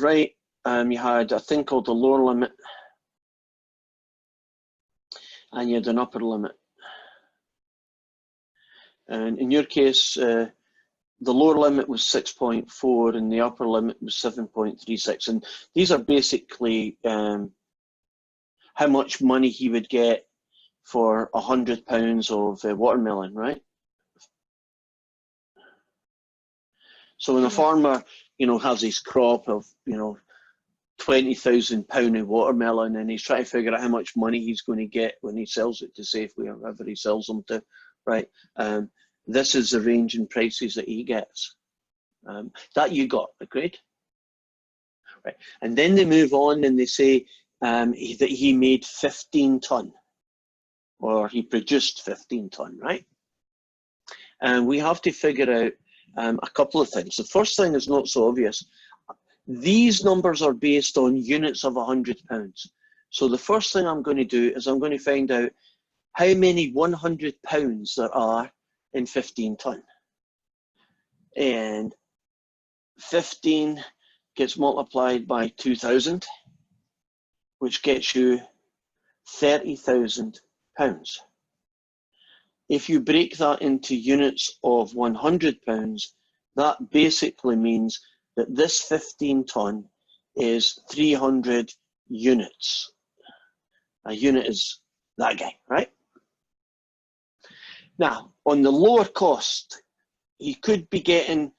right, you had a thing called the lower limit, and you had an upper limit. And in your case, the lower limit was 6.4 and the upper limit was 7.36. And these are basically how much money he would get for £100 of watermelon, right? So when a farmer, has his crop of, £20,000 of watermelon, and he's trying to figure out how much money he's going to get when he sells it to Safeway or whoever he sells them to, right? This is the range in prices that he gets. That you got, agreed? Right. And then they move on and they say that he made 15 ton, or he produced 15 ton, right? And we have to figure out a couple of things. The first thing is not so obvious. These numbers are based on units of £100. So the first thing I'm going to do is I'm going to find out how many £100 there are in 15 ton. And 15 gets multiplied by 2,000, which gets you £30,000. If you break that into units of £100, that basically means that this 15 ton is 300 units. A unit is that guy, right? Now, on the lower cost, he could be getting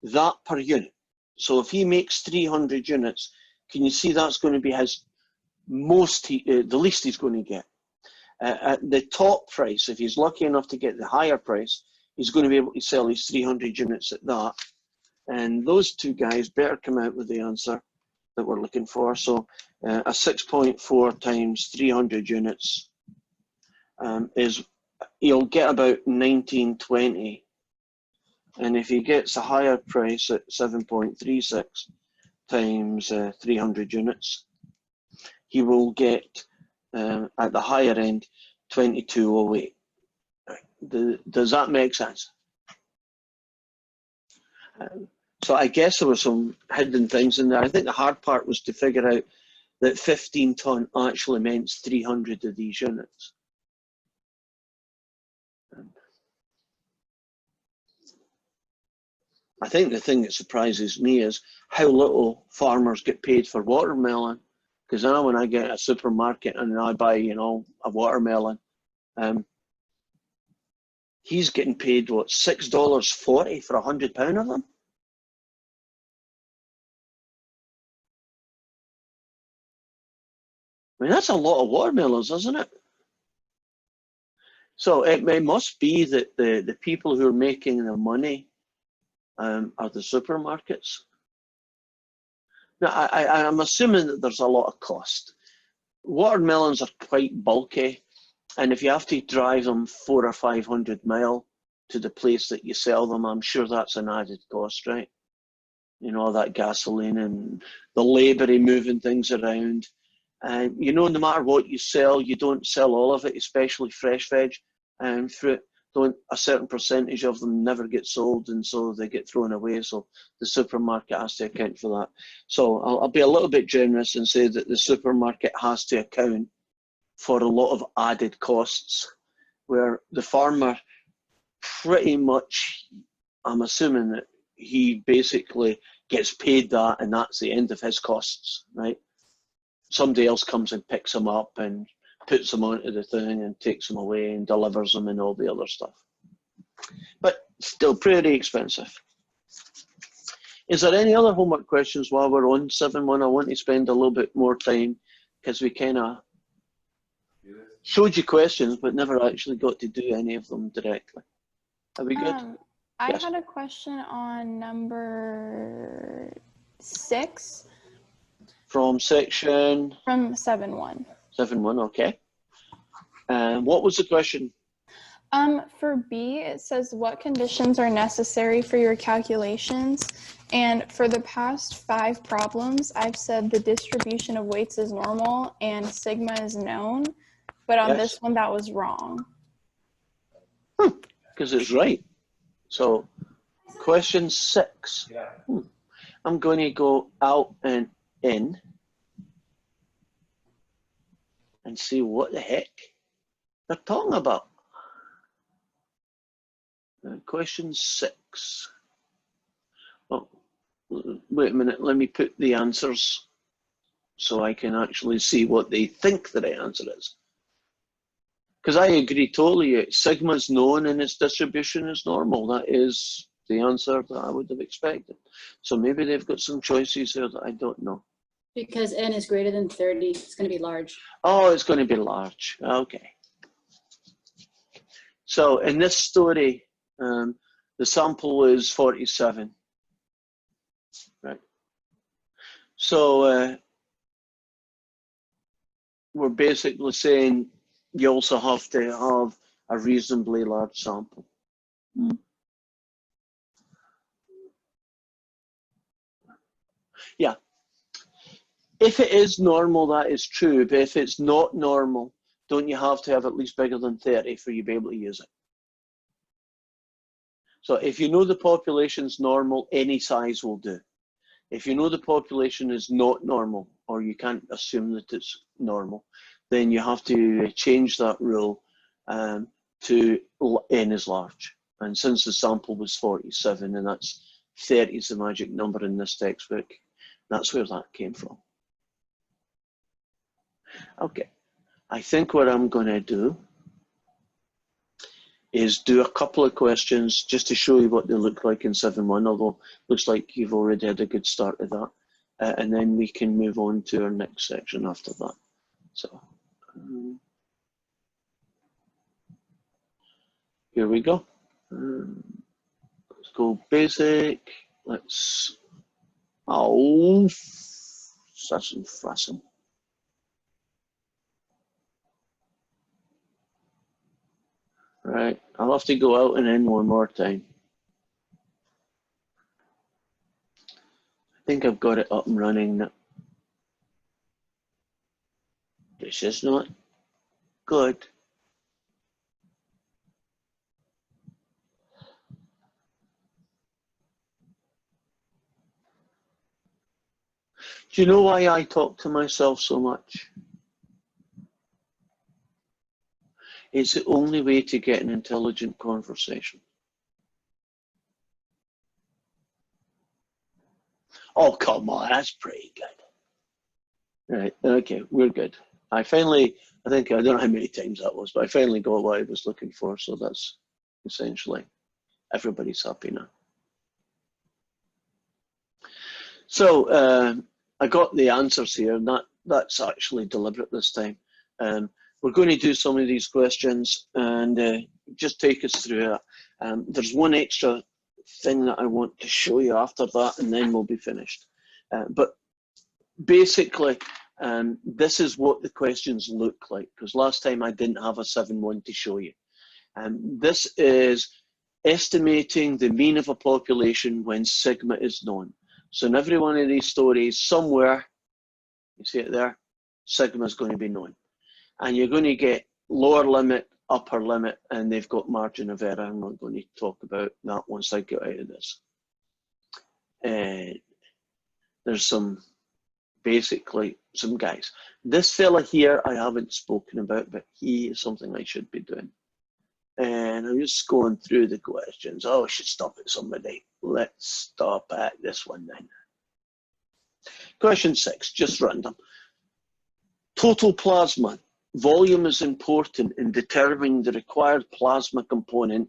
that per unit. So if he makes 300 units, can you see that's going to be his the least he's going to get? At the top price, if he's lucky enough to get the higher price, he's going to be able to sell his 300 units at that. And those two guys better come out with the answer that we're looking for. So a 6.4 times 300 units he'll get about 1920. And if he gets a higher price at 7.36 times 300 units, he will get at the higher end 2208. Does that make sense? So I guess there were some hidden things in there. I think the hard part was to figure out that 15 ton actually meant 300 of these units. I think the thing that surprises me is how little farmers get paid for watermelon. Because now when I get a supermarket and I buy, a watermelon, he's getting paid, what, $6.40 for £100 of them? I mean, that's a lot of watermelons, isn't it? So it must be that the people who are making the money are the supermarkets. Now, I'm assuming that there's a lot of cost. Watermelons are quite bulky, and if you have to drive them 400 or 500 miles to the place that you sell them, I'm sure that's an added cost, right? All that gasoline and the labour of moving things around. And no matter what you sell, you don't sell all of it, especially fresh veg and fruit. A certain percentage of them never get sold, and so they get thrown away. So the supermarket has to account for that. So I'll be a little bit generous and say that the supermarket has to account for a lot of added costs, where the farmer pretty much, I'm assuming that he basically gets paid that, and that's the end of his costs, right? Somebody else comes and picks them up and puts them onto the thing and takes them away and delivers them and all the other stuff. But still pretty expensive. Is there any other homework questions while we're on 7.1? I want to spend a little bit more time because we kind of showed you questions but never actually got to do any of them directly. Are we good? I had a question on number 6. From section? From 7.1. 7.1, okay. What was the question? For B, it says what conditions are necessary for your calculations. And for the past 5 problems, I've said the distribution of weights is normal and sigma is known. But on this one, that was wrong. Because it's right. So question 6. I'm going to go out and in and see what the heck they're talking about. Question 6. Oh, wait a minute, let me put the answers so I can actually see what they think the right answer is. Because I agree totally, sigma is known and its distribution is normal. That is the answer that I would have expected. So maybe they've got some choices here that I don't know. Because n is greater than 30, it's going to be large. Oh, it's going to be large. Okay. So in this story, the sample is 47. Right. So we're basically saying you also have to have a reasonably large sample. Yeah. If it is normal, that is true. But if it's not normal, don't you have to have at least bigger than 30 for you to be able to use it? So if you know the population's normal, any size will do. If you know the population is not normal, or you can't assume that it's normal, then you have to change that rule to n is large. And since the sample was 47, and that's 30 is the magic number in this textbook, that's where that came from. Okay, I think what I'm going to do is do a couple of questions just to show you what they look like in 7.1, although looks like you've already had a good start at that. And then we can move on to our next section after that. So here we go. Let's go basic. Let's, oh, such and frassing. Right, I'll have to go out and in one more time. I think I've got it up and running now. This is not good. Do you know why I talk to myself so much? It's the only way to get an intelligent conversation. Oh, come on, that's pretty good. Right, okay, we're good. I think, I don't know how many times that was, but I finally got what I was looking for, so that's essentially, everybody's happy now. So, I got the answers here, and that's actually deliberate this time. We're going to do some of these questions and just take us through it. There's one extra thing that I want to show you after that, and then we'll be finished. But basically, this is what the questions look like, because last time I didn't have a 7.1 to show you. This is estimating the mean of a population when sigma is known. So in every one of these stories, somewhere, you see it there, sigma is going to be known. And you're going to get lower limit, upper limit, and they've got margin of error. I'm not going to talk about that once I get out of this. There's basically some guys. This fella here I haven't spoken about, but he is something I should be doing. And I'm just going through the questions. Oh, I should stop at somebody. Let's stop at this one then. Question 6, just random. Total plasma volume is important in determining the required plasma component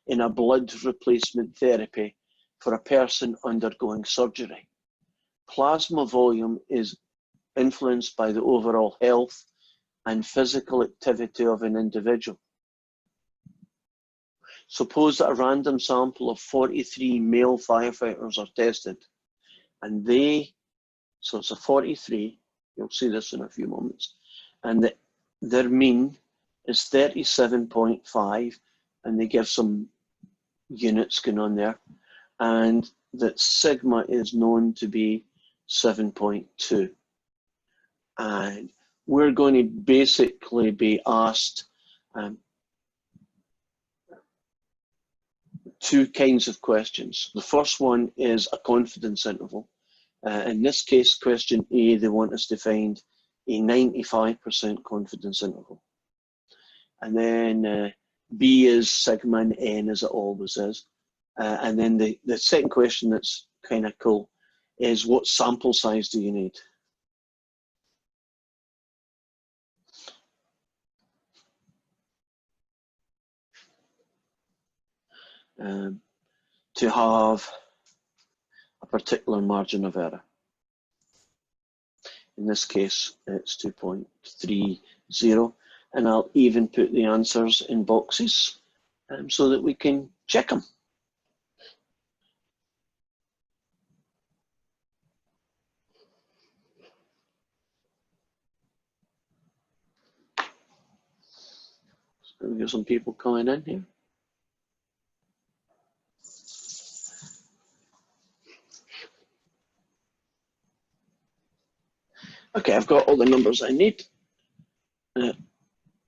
in a blood replacement therapy for a person undergoing surgery. Plasma volume is influenced by the overall health and physical activity of an individual. Suppose that a random sample of 43 male firefighters are tested, and so it's a 43, you'll see this in a few moments, and their mean is 37.5, and they give some units going on there, and that sigma is known to be 7.2. And we're going to basically be asked two kinds of questions. The first one is a confidence interval. In this case, question A, they want us to find a 95% confidence interval. And then B is sigma and n, as it always is. And then the second question that's kind of cool is, what sample size do you need? To have a particular margin of error. In this case, it's 2.30, and I'll even put the answers in boxes so that we can check them. So we got some people coming in here. Okay, I've got all the numbers I need.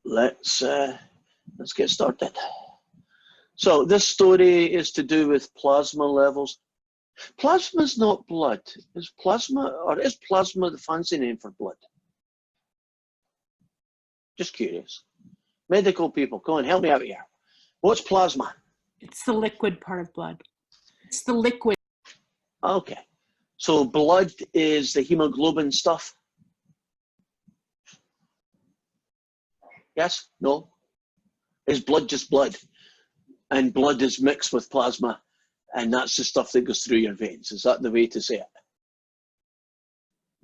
Let's get started. So this story is to do with plasma levels. Plasma is not blood. Is plasma the fancy name for blood? Just curious. Medical people, come on, help me out here. What's plasma? It's the liquid part of blood. It's the liquid. Okay, so blood is the hemoglobin stuff. Yes? No? Is blood just blood? And blood is mixed with plasma, and that's the stuff that goes through your veins. Is that the way to say it?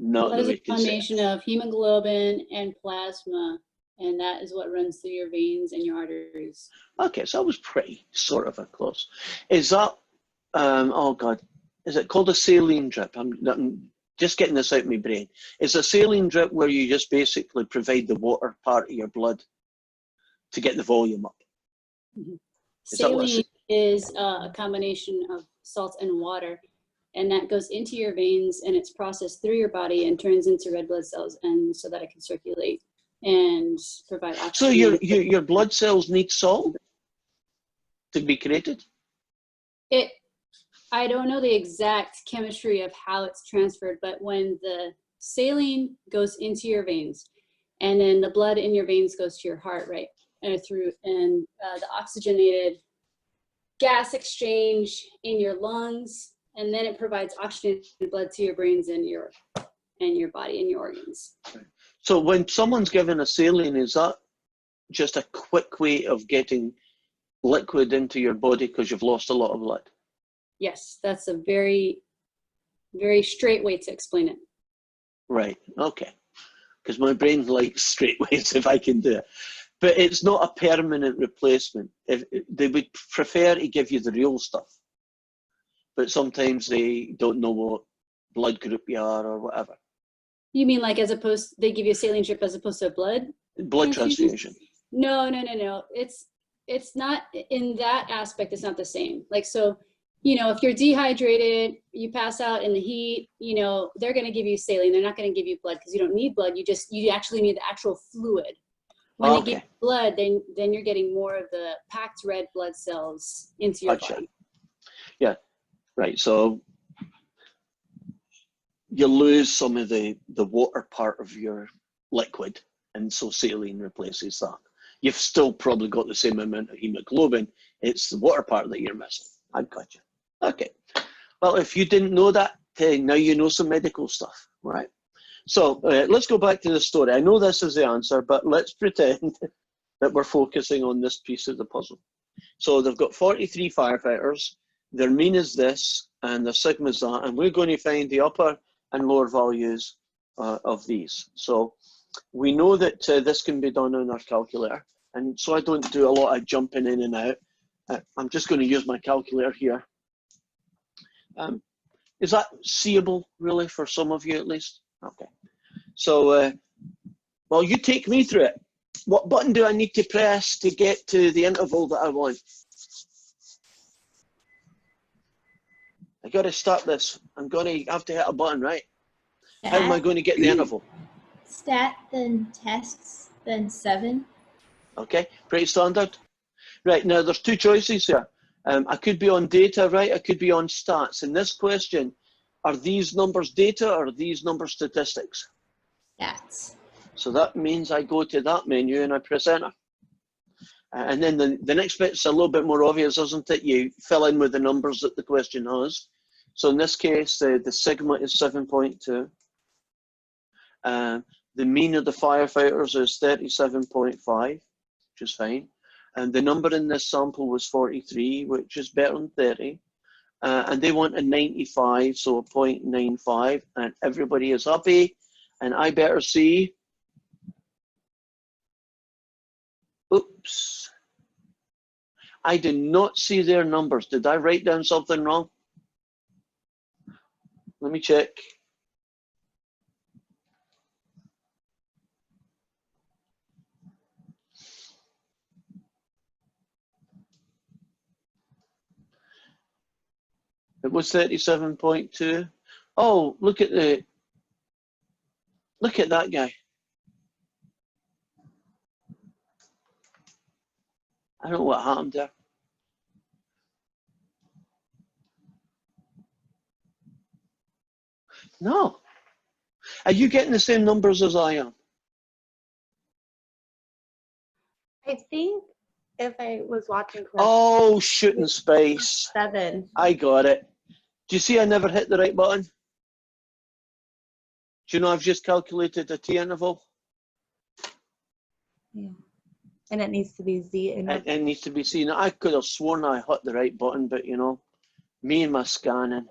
Not Blood the is way a to say it. combination of hemoglobin and plasma, and that is what runs through your veins and your arteries. Okay, so I was pretty sort of close. Is that, oh God, is it called a saline drip? I'm just getting this out of my brain. Is a saline drip where you just basically provide the water part of your blood to get the volume up? Mm-hmm. Is that what Saline is a combination of salt and water, and that goes into your veins and it's processed through your body and turns into red blood cells, and so that it can circulate and provide oxygen. So your blood cells need salt to be created? I don't know the exact chemistry of how it's transferred, but when the saline goes into your veins and then the blood in your veins goes to your heart, right? And the oxygenated gas exchange in your lungs, and then it provides oxygenated blood to your brains and your body and your organs. So when someone's given a saline, is that just a quick way of getting liquid into your body because you've lost a lot of blood? Yes, that's a very, very straight way to explain it. Right, okay. Because my brain likes straight ways if I can do it. But it's not a permanent replacement. If they would prefer to give you the real stuff, but sometimes they don't know what blood group you are or whatever. You mean like they give you a saline drip as opposed to a blood Transfusion. No. It's not in that aspect. It's not the same. Like, so, if you're dehydrated, you pass out in the heat, they're going to give you saline. They're not going to give you blood because you don't need blood. You actually need the actual fluid. When they give you blood, then you're getting more of the packed red blood cells into your body. Yeah, right. So you lose some of the water part of your liquid, and so saline replaces that. You've still probably got the same amount of hemoglobin. It's the water part that you're missing. I've got you. Okay. Well, if you didn't know that, now you know some medical stuff, right? So let's go back to the story. I know this is the answer, but let's pretend that we're focusing on this piece of the puzzle. So they've got 43 firefighters. Their mean is this, and their sigma is that, and we're going to find the upper and lower values of these. So we know that this can be done on our calculator, and so I don't do a lot of jumping in and out. I'm just going to use my calculator here. Is that seeable, really, for some of you at least? Okay. So, well, you take me through it. What button do I need to press to get to the interval that I want? I got to start this. I'm going to have to hit a button, right? How am I going to get the interval? Stat, then tests, then 7. Okay, pretty standard. Right, now there's two choices here. I could be on data, right? I could be on stats. In this question, Are these numbers data or are these numbers statistics? Stats. So that means I go to that menu and I press enter. And then the next bit's a little bit more obvious, isn't it? You fill in with the numbers that the question has. So in this case, the sigma is 7.2. The mean of the firefighters is 37.5, which is fine. And the number in this sample was 43, which is better than 30. And they want a 95, so a 0.95, and everybody is happy. And I better see, oops, I did not see their numbers. Did I write down something wrong? Let me check. It was 37.2. Oh, look at that guy. I don't know what happened there. No. Are you getting the same numbers as I am? I think if I was watching correctly, Oh, shooting space. 7. I got it. Do you see I never hit the right button? Do you know I've just calculated the T interval? Yeah. And it needs to be Z. It needs to be seen. I could have sworn I hit the right button, but you know, me and my scanning,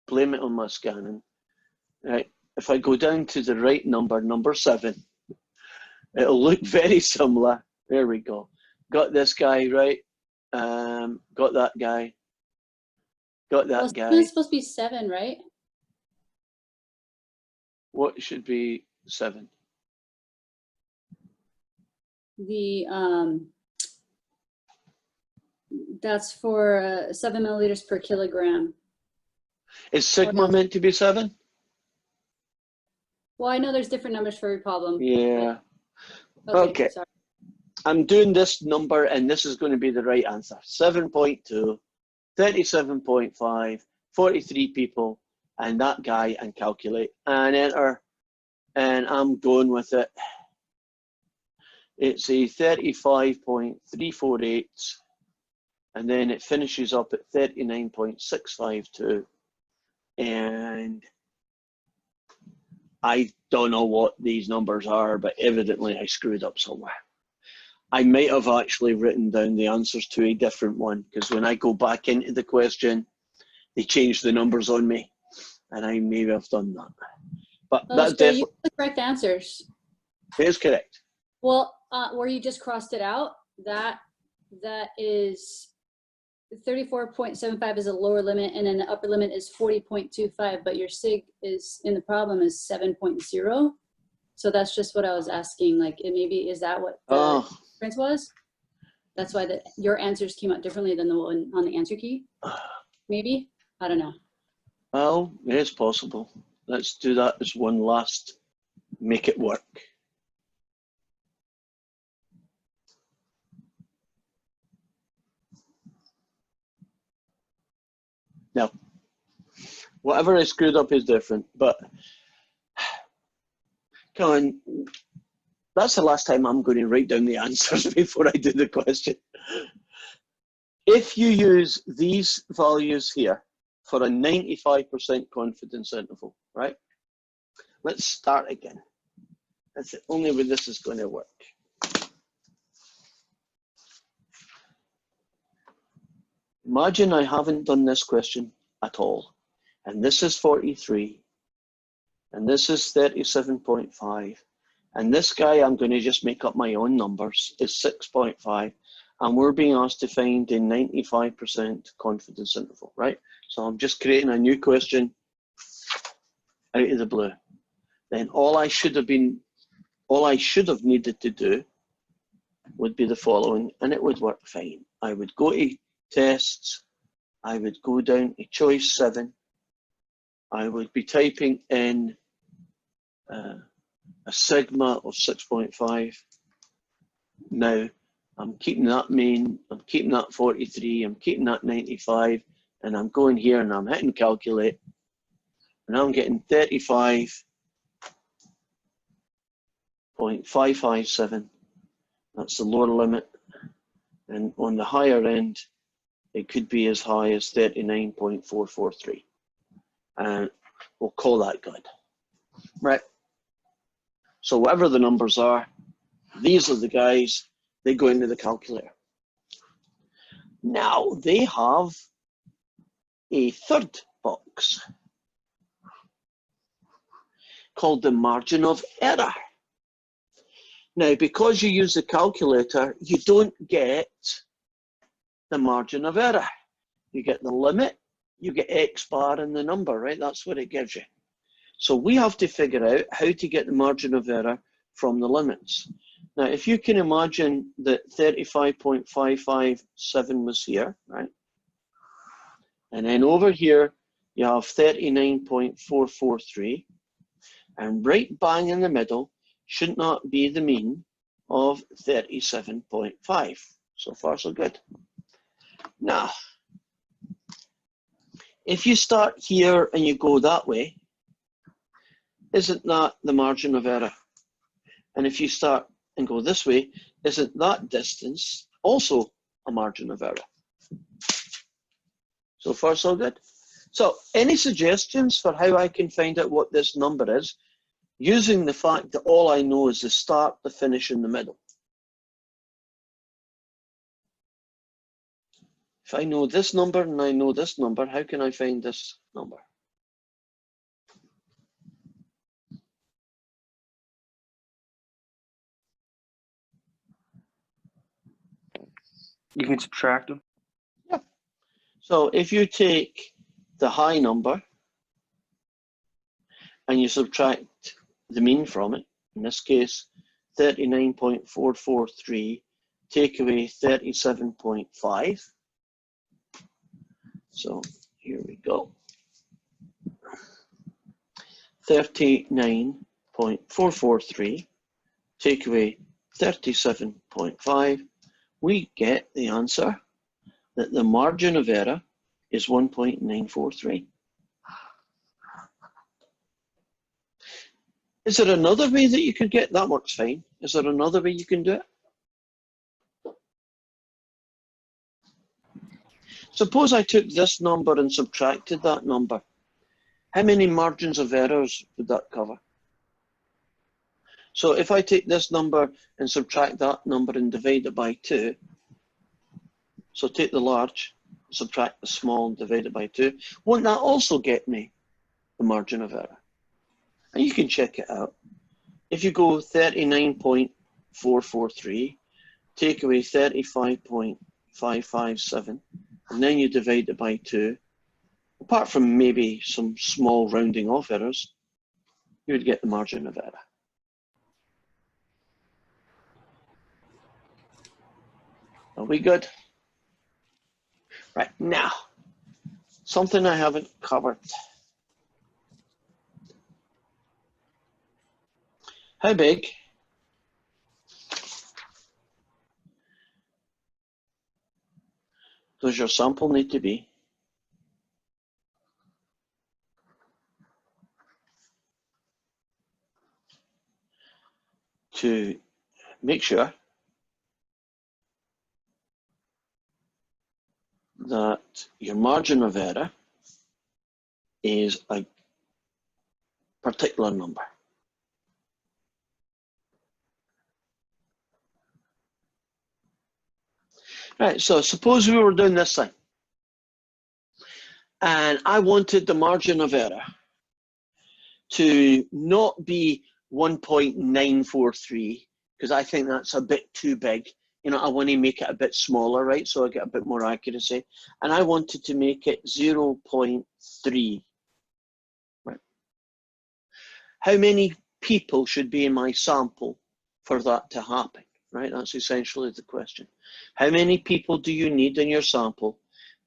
blame it on my scanning. Right, if I go down to the right number, number 7, it'll look very similar. There we go. Got this guy right. Got that guy. Got that Well, guy. it's supposed to be 7, right? What should be 7? The that's for 7 milliliters per kilogram. Is sigma meant to be 7? Well, I know there's different numbers for every problem. Yeah. Okay. Okay. Sorry. I'm doing this number and this is going to be the right answer. 7.2, 37.5, 43 people, and that guy, and calculate and enter. And I'm going with it. It's a 35.348, and then it finishes up at 39.652. And I don't know what these numbers are, but evidently I screwed up somewhere. I might have actually written down the answers to a different one, because when I go back into the question, they changed the numbers on me, and I maybe have done that. But Oh, that's so definitely you have the correct answers. is correct. Well, where you just crossed it out, that is 34.75 is a lower limit, and then the upper limit is 40.25. But your sig is in the problem is 7.0. So that's just what I was asking. Like, maybe is that what the difference was? That's why your answers came out differently than the one on the answer key. Maybe, I don't know. Well, it is possible. Let's do that as one last, make it work. Now, whatever I screwed up is different, but come on, that's the last time I'm going to write down the answers before I do the question. If you use these values here for a 95% confidence interval, right? Let's start again. That's the only way this is going to work. Imagine I haven't done this question at all. And this is 43. And this is 37.5. And this guy, I'm going to just make up my own numbers, is 6.5. And we're being asked to find a 95% confidence interval, right? So I'm just creating a new question out of the blue. Then all I should have needed to do would be the following, and it would work fine. I would go to tests, I would go down to choice 7, I would be typing in a sigma of 6.5. Now, I'm keeping that mean, I'm keeping that 43, I'm keeping that 95, and I'm going here and I'm hitting calculate, And I'm getting 35.557. That's the lower limit. And on the higher end, it could be as high as 39.443. And we'll call that good. Right. So whatever the numbers are, these are the guys, they go into the calculator. Now they have a third box called the margin of error. Now, because you use the calculator, you don't get the margin of error. You get the limit, you get X bar and the number, right? That's what it gives you. So we have to figure out how to get the margin of error from the limits. Now, if you can imagine that 35.557 was here, right? And then over here, you have 39.443. And right bang in the middle should not be the mean of 37.5. So far, so good. Now, if you start here and you go that way, isn't that the margin of error? And if you start and go this way, isn't that distance also a margin of error? So far, so good. So any suggestions for how I can find out what this number is, using the fact that all I know is the start, the finish, and the middle? If I know this number and I know this number, how can I find this number? You can subtract them. Yeah. So if you take the high number and you subtract the mean from it, in this case, 39.443, take away 37.5. So here we go. 39.443, take away 37.5. We get the answer that the margin of error is 1.943. Is there another way that you could get that? Works fine. Is there another way you can do it? Suppose I took this number and subtracted that number. How many margins of errors would that cover? So if I take this number and subtract that number and divide it by 2, so take the large, subtract the small and divide it by 2, won't that also get me the margin of error? And you can check it out. If you go 39.443, take away 35.557, and then you divide it by 2, apart from maybe some small rounding off errors, you would get the margin of error. Are we good? Right, now, something I haven't covered. How big does your sample need to be to make sure that your margin of error is a particular number? Right, so suppose we were doing this thing, and I wanted the margin of error to not be 1.943, because I think that's a bit too big. You know, I want to make it a bit smaller, right? So I get a bit more accuracy. And I wanted to make it 0.3. Right. How many people should be in my sample for that to happen? Right, that's essentially the question. How many people do you need in your sample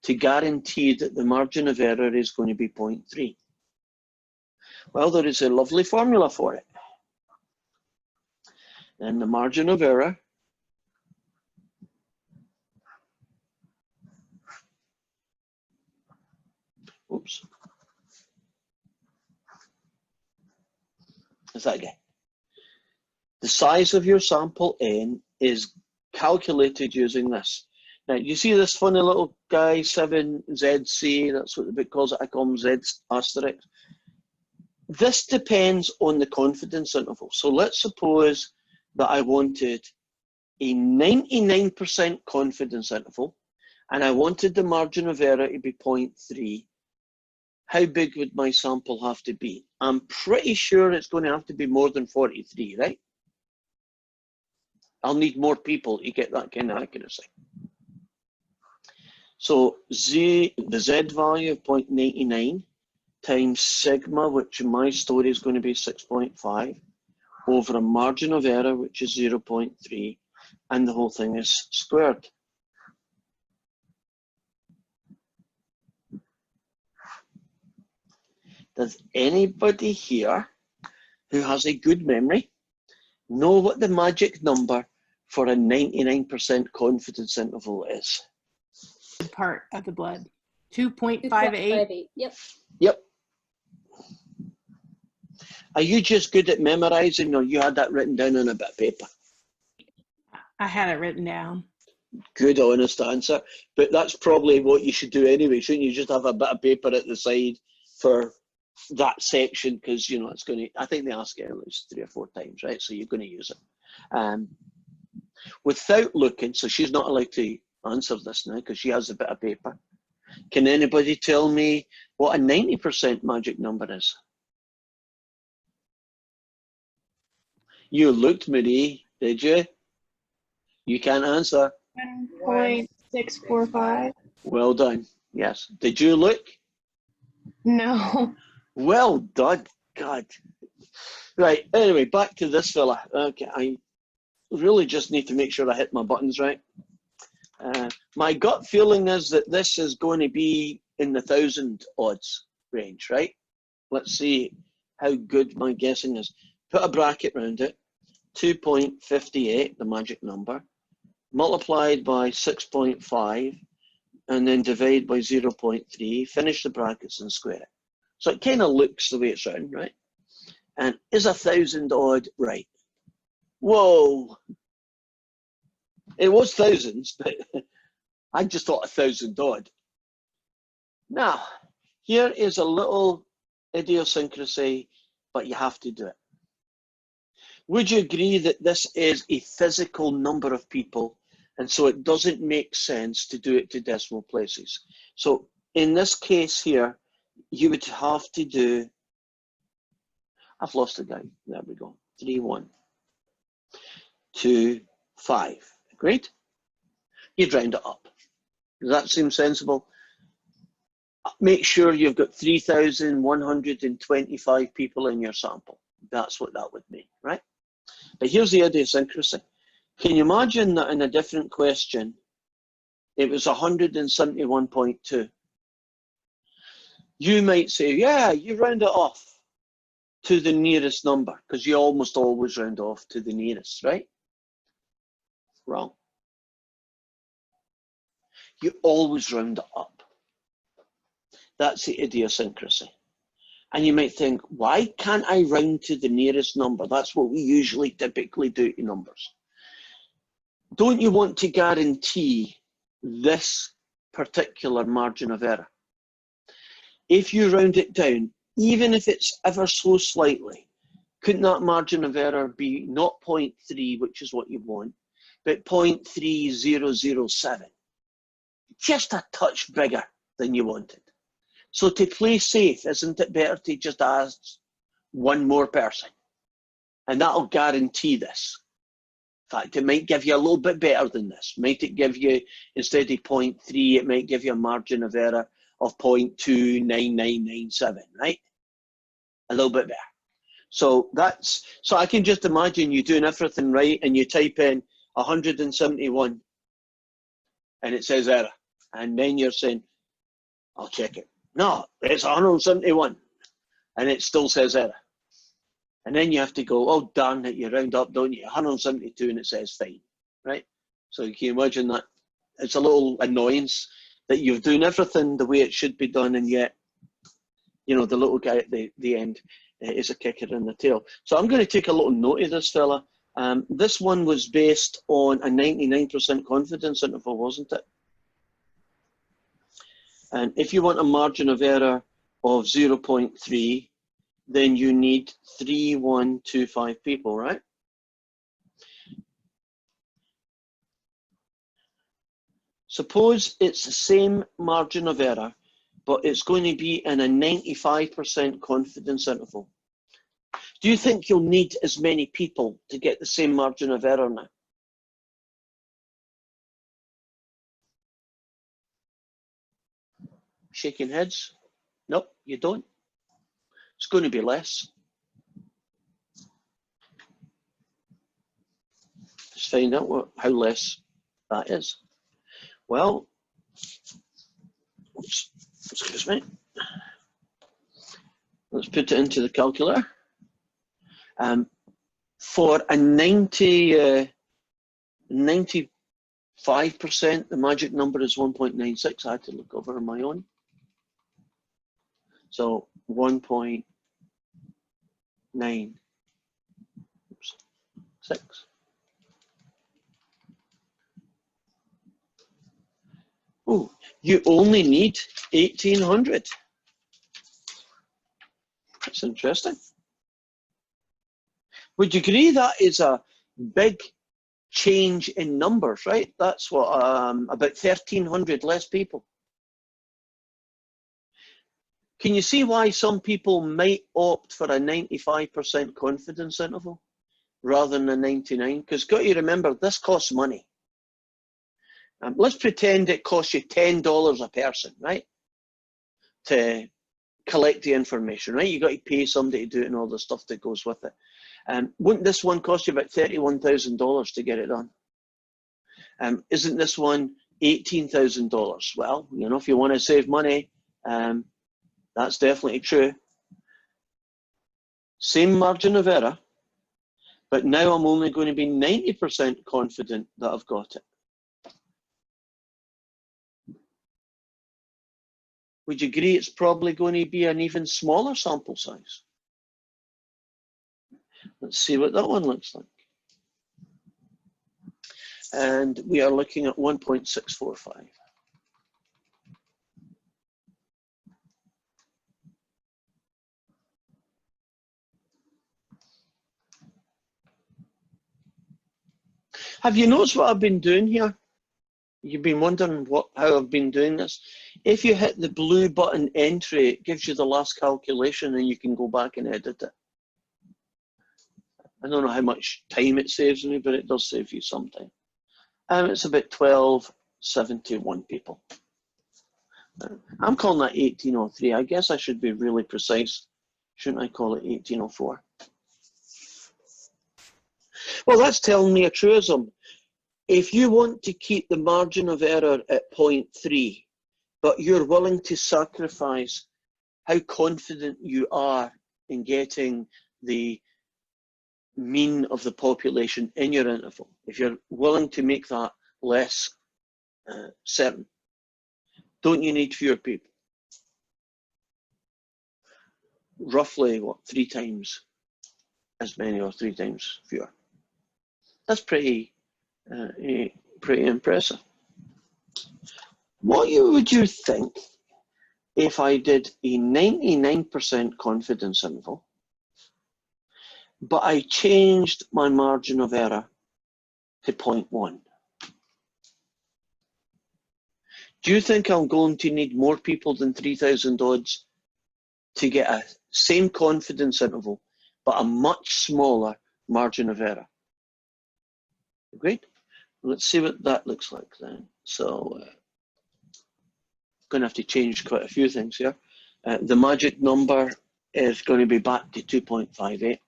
to guarantee that the margin of error is going to be 0.3? Well, there is a lovely formula for it. And the margin of error Is that okay? The size of your sample N is calculated using this. Now, you see this funny little guy, 7ZC, that's what the book calls it, I call him Z asterisk. This depends on the confidence interval. So let's suppose that I wanted a 99% confidence interval and I wanted the margin of error to be 0.3. How big would my sample have to be? I'm pretty sure it's going to have to be more than 43, right? I'll need more people to get that kind of accuracy. So the Z value of 0.99 times sigma, which in my story is going to be 6.5, over a margin of error, which is 0.3, and the whole thing is squared. Does anybody here who has a good memory know what the magic number for a 99% confidence interval is? Part of the blood. 2.58. 2.58. Yep. Yep. Are you just good at memorizing, or you had that written down on a bit of paper? I had it written down. Good, honest answer. But that's probably what you should do anyway. Shouldn't you just have a bit of paper at the side for that section? Because, you know, it's going to, I think they ask it at least 3 or 4 times, right? So you're going to use it. Without looking, so she's not allowed to answer this now because she has a bit of paper. Can anybody tell me what a 90% magic number is? You looked, Marie, did you? You can't answer. 1.645. Well done. Yes. Did you look? No. Well done. God. Right. Anyway, back to this fella. Okay. I really just need to make sure I hit my buttons right. My gut feeling is that this is going to be in the 1,000 odds range, right? Let's see how good my guessing is. Put a bracket around it. 2.58, the magic number, multiplied by 6.5, and then divide by 0.3, finish the brackets and square it. So it kind of looks the way it's written, right? And is 1,000 odd right? Whoa! It was thousands, but I just thought 1,000 odd. Now, here is a little idiosyncrasy, but you have to do it. Would you agree that this is a physical number of people, and so it doesn't make sense to do it to decimal places? So in this case here, you would have to do, I've lost the guy, there we go, 3, 1, 2, 5, agreed? You'd round it up. Does that seem sensible? Make sure you've got 3,125 people in your sample. That's what that would mean, right? But here's the idiosyncrasy. Can you imagine that in a different question, it was 171.2? You might say, yeah, you round it off to the nearest number, because you almost always round off to the nearest, right? Wrong. You always round it up. That's the idiosyncrasy. And you might think, why can't I round to the nearest number? That's what we usually typically do to numbers. Don't you want to guarantee this particular margin of error? If you round it down, even if it's ever so slightly, couldn't that margin of error be not 0.3, which is what you want, but 0.3007? Just a touch bigger than you wanted. So to play safe, isn't it better to just ask one more person? And that'll guarantee this. In fact, it might give you a little bit better than this. Might it give you, instead of 0.3, it might give you a margin of error of 0.29997, right? A little bit better. So I can just imagine you doing everything right and you type in 171 and it says error. And then you're saying, I'll check it. No, it's 171 and it still says error. And then you have to go, oh, darn it, you round up, don't you? 172 and it says fine, right? So you can imagine that it's a little annoyance that you're doing everything the way it should be done, and yet, you know, the little guy at the end is a kicker in the tail. So I'm going to take a little note of this fella. This one was based on a 99% confidence interval, wasn't it? And if you want a margin of error of 0.3, then you need 3125 people, right? Suppose it's the same margin of error, but it's going to be in a 95% confidence interval. Do you think you'll need as many people to get the same margin of error now? Shaking heads? Nope, you don't. It's going to be less. Let's find out how less that is. Well, oops, excuse me. Let's put it into the calculator. For a 95%, the magic number is 1.96. I had to look over on my own. So 1.96. Oh, you only need 1,800. That's interesting. Would you agree that is a big change in numbers, right? That's what, about 1,300 less people. Can you see why some people might opt for a 95% confidence interval rather than a 99? Because got to remember, this costs money. Let's pretend it costs you $10 a person, right? To collect the information, right? You got to pay somebody to do it and all the stuff that goes with it. Wouldn't this one cost you about $31,000 to get it done? Isn't this one $18,000? Well, you know, if you want to save money, that's definitely true. Same margin of error, but now I'm only going to be 90% confident that I've got it. Would you agree it's probably going to be an even smaller sample size? Let's see what that one looks like. And we are looking at 1.645. Have you noticed what I've been doing here? You've been wondering how I've been doing this. If you hit the blue button entry, it gives you the last calculation and you can go back and edit it. I don't know how much time it saves me, but it does save you some time. It's about 1,271 people. I'm calling that 1803. I guess I should be really precise. Shouldn't I call it 1804? Well, that's telling me a truism. If you want to keep the margin of error at 0.3, but you're willing to sacrifice how confident you are in getting the mean of the population in your interval, if you're willing to make that less certain, don't you need fewer people? Roughly, what, 3 times as many or 3 times fewer. That's pretty impressive. What would you think if I did a 99% confidence interval, but I changed my margin of error to 0.1? Do you think I'm going to need more people than 3,000 odds to get a same confidence interval, but a much smaller margin of error? Great. Let's see what that looks like then. So, going to have to change quite a few things here. The magic number is going to be back to 2.58.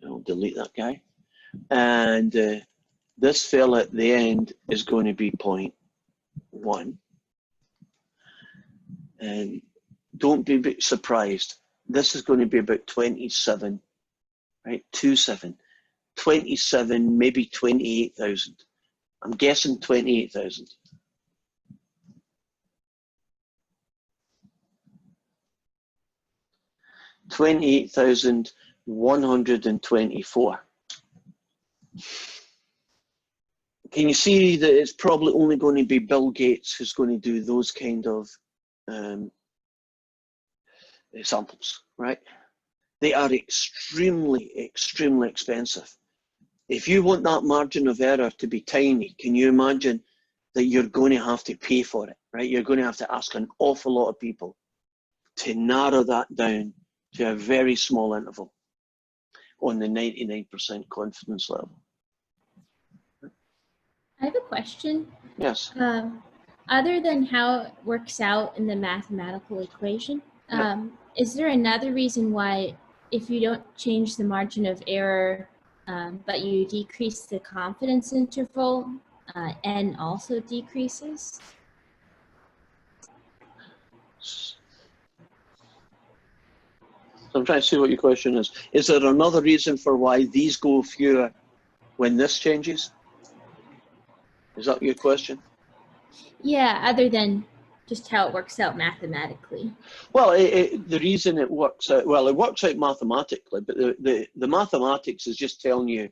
I'll delete that guy. And this fella at the end is going to be 0.1. And don't be surprised. This is going to be about 27, right? 27, maybe 28,000. I'm guessing 28,000. 28,124. Can you see that it's probably only going to be Bill Gates who's going to do those kind of samples, right? They are extremely, extremely expensive. If you want that margin of error to be tiny, can you imagine that you're going to have to pay for it, right? You're going to have to ask an awful lot of people to narrow that down to a very small interval on the 99% confidence level. I have a question. Yes. Other than how it works out in the mathematical equation, Yep. is there another reason why if you don't change the margin of error, but you decrease the confidence interval, n also decreases? So I'm trying to see what your question is. Is there another reason for why these go fewer when this changes? Is that your question? Yeah, other than just how it works out mathematically. Well, the reason it works out, well, it works out mathematically, but the mathematics is just telling you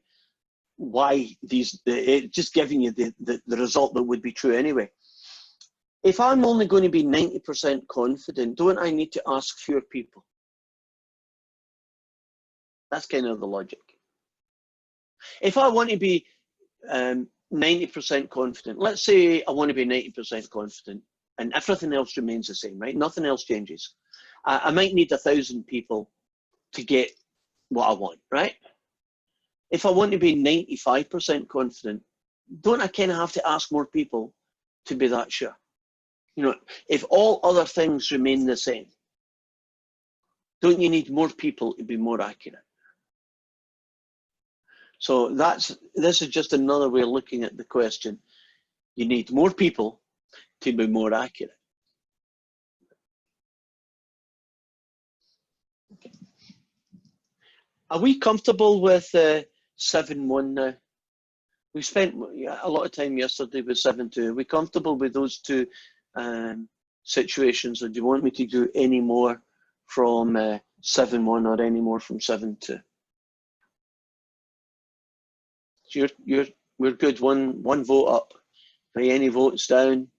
why these, it's just giving you the result that would be true anyway. If I'm only going to be 90% confident, don't I need to ask fewer people? That's kind of the logic. If I want to be 90% confident, let's say I want to be 90% confident and everything else remains the same, right? Nothing else changes. I might need 1,000 people to get what I want, right? If I want to be 95% confident, don't I kind of have to ask more people to be that sure? You know, if all other things remain the same, don't you need more people to be more accurate? So this is just another way of looking at the question. You need more people to be more accurate. Okay. Are we comfortable with 7-1 now? We spent a lot of time yesterday with 7-2. Are we comfortable with those two situations, or do you want me to do any more from 7-1 or any more from 7-2? We're good. One vote up. Any votes down?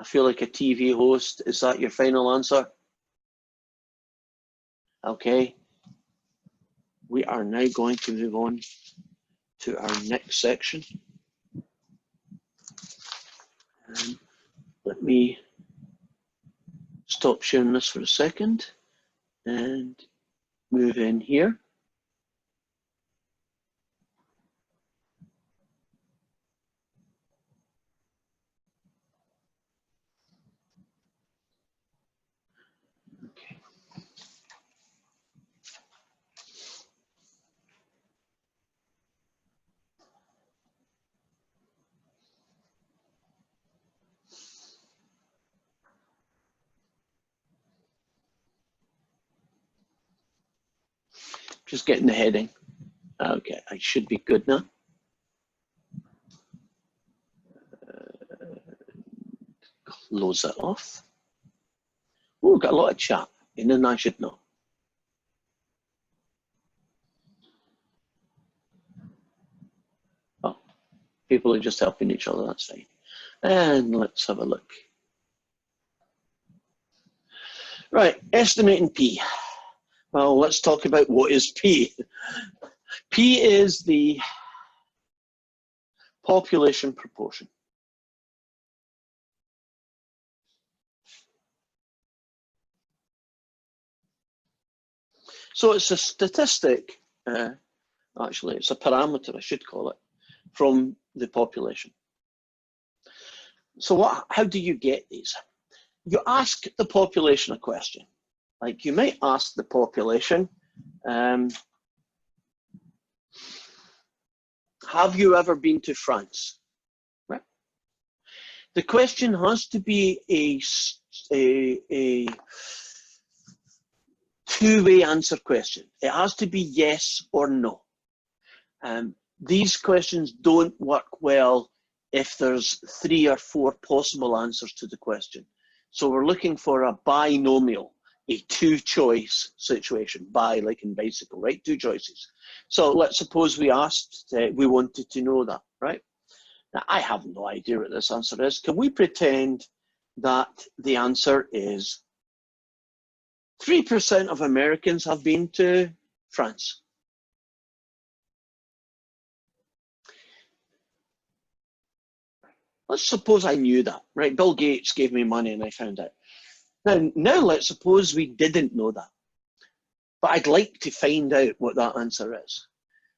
I feel like a TV host. Is that your final answer? Okay. We are now going to move on to our next section. Let me stop sharing this for a second and move in here. Okay. Just getting the heading. Okay, I should be good now. Close that off. Oh, got a lot of chat. And then I should know. Oh, people are just helping each other, that's fine. And let's have a look. Right, estimating P. Well, let's talk about what is P. P is the population proportion. So it's a statistic, actually it's a parameter, I should call it, from the population. So how do you get these? You ask the population a question. Like you might ask the population, have you ever been to France? Right? The question has to be a two-way answer question. It has to be yes or no. These questions don't work well if there's 3 or 4 possible answers to the question. So we're looking for a binomial, a two-choice situation, bi like in bicycle, right? Two choices. So let's suppose we asked, we wanted to know that, right? Now, I have no idea what this answer is. Can we pretend that the answer is 3% of Americans have been to France? Let's suppose I knew that, right? Bill Gates gave me money and I found out. Now let's suppose we didn't know that, but I'd like to find out what that answer is.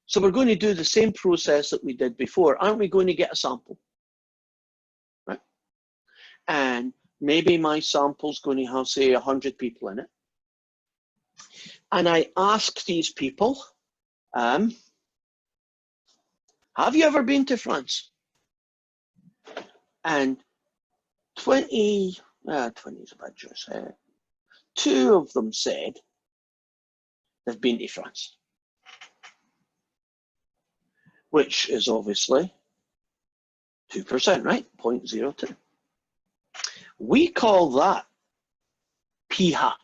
So we're going to do the same process that we did before. Aren't we going to get a sample? Right? And maybe my sample's going to have, say, 100 people in it. And I ask these people, have you ever been to France? And 20 is a bad choice. 2 of them said they've been to France, which is obviously 2%, right? 0.02. We call that p hat.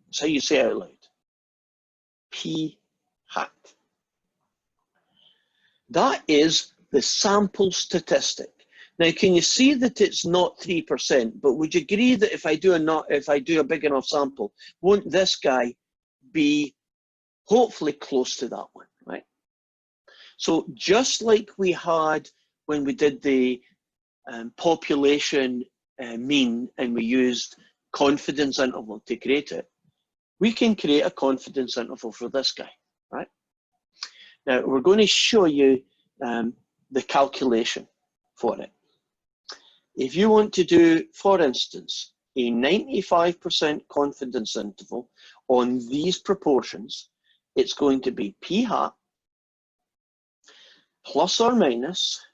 That's how you say it out loud. P hat. That is the sample statistic. Now, can you see that it's not 3%? But would you agree that if I do a big enough sample, won't this guy be hopefully close to that one, right? So just like we had when we did the population mean and we used confidence interval to create it, we can create a confidence interval for this guy, right? Now, we're going to show you the calculation for it. If you want to do, for instance, a 95% confidence interval on these proportions, it's going to be p hat plus or minus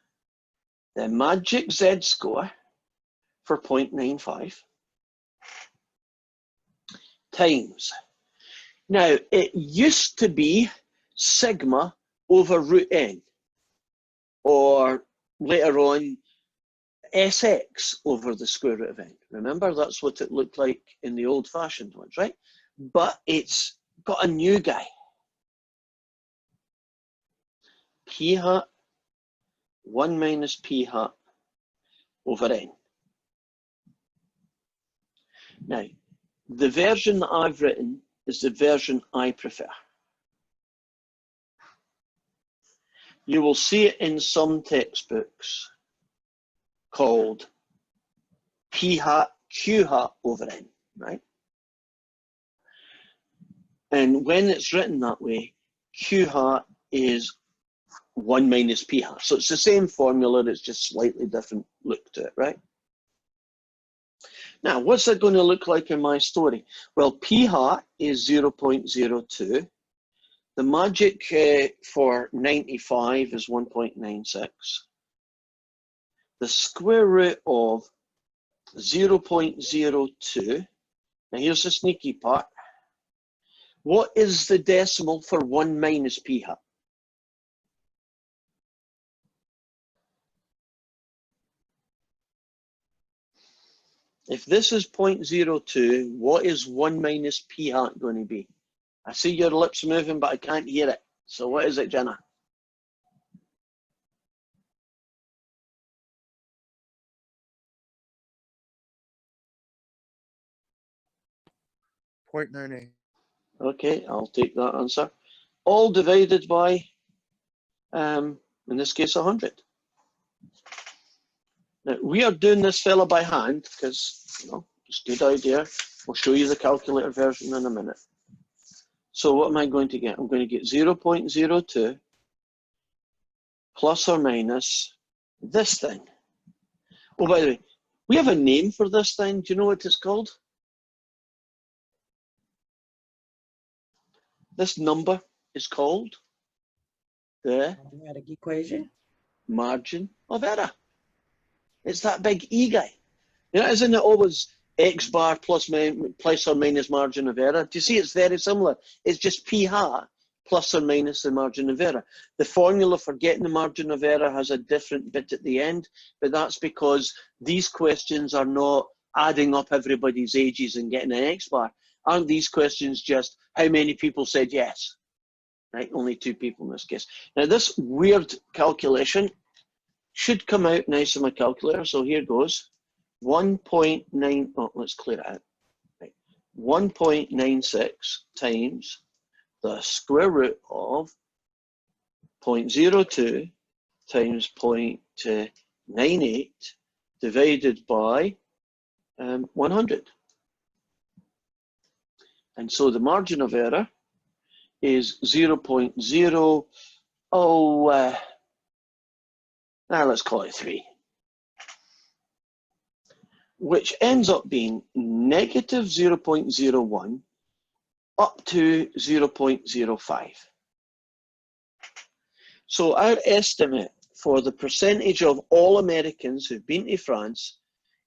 the magic z-score for 0.95 times. Now, it used to be sigma over root n, or later on Sx over the square root of n. Remember, that's what it looked like in the old-fashioned ones, right? But it's got a new guy. P hat 1 minus p hat over n. Now, the version that I've written is the version I prefer. You will see it in some textbooks called p hat q hat over n, right? And when it's written that way, q hat is 1 minus p hat. So it's the same formula, it's just slightly different look to it, right? Now, what's that going to look like in my story? Well, p hat is 0.02. The magic for 95 is 1.96. The square root of 0.02, now here's the sneaky part. What is the decimal for 1 minus p hat? If this is 0.02, what is 1 minus p hat going to be? I see your lips moving, but I can't hear it. So what is it, Jenna? .98. Okay, I'll take that answer. All divided by, in this case, 100. Now, we are doing this fella by hand because, you know, it's a good idea. We'll show you the calculator version in a minute. So what am I going to get? I'm going to get 0.02 plus or minus this thing. Oh, by the way, we have a name for this thing. Do you know what it's called? This number is called the Quadratic equation. margin of error. It's that big E guy. You know, isn't it always X bar plus or minus margin of error? Do you see it's very similar? It's just P hat plus or minus the margin of error. The formula for getting the margin of error has a different bit at the end, but that's because these questions are not adding up everybody's ages and getting an X bar. Aren't these questions just how many people said yes? Right, only 2 people in this case. Now this weird calculation should come out nice on my calculator, so here goes. 1.9, oh, let's clear it out. Right. 1.96 times the square root of 0.02 times 0.98 divided by 100. And so the margin of error is 0.0, let's call it 3, which ends up being negative 0.01 up to 0.05. So our estimate for the percentage of all Americans who've been to France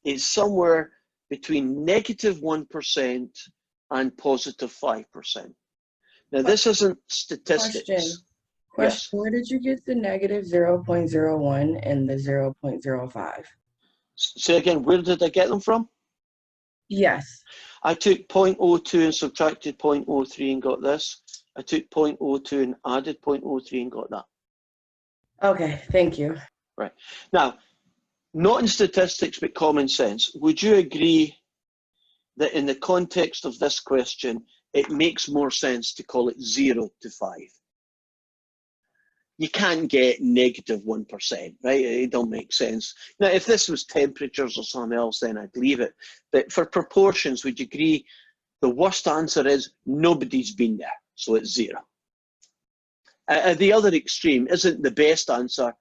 is somewhere between negative 1% and positive 5%. Now, this isn't statistics. Question. Where did you get the negative 0.01 and the 0.05? Say again, where did I get them from? Yes. I took 0.02 and subtracted 0.03 and got this. I took 0.02 and added 0.03 and got that. Okay, thank you. Right. Now, not in statistics, but common sense. Would you agree that in the context of this question, it makes more sense to call it 0 to 5? You can't get negative 1%, right? It don't make sense. Now, if this was temperatures or something else, then I'd leave it. But for proportions, would you agree the worst answer is nobody's been there, so it's 0. The other extreme isn't the best answer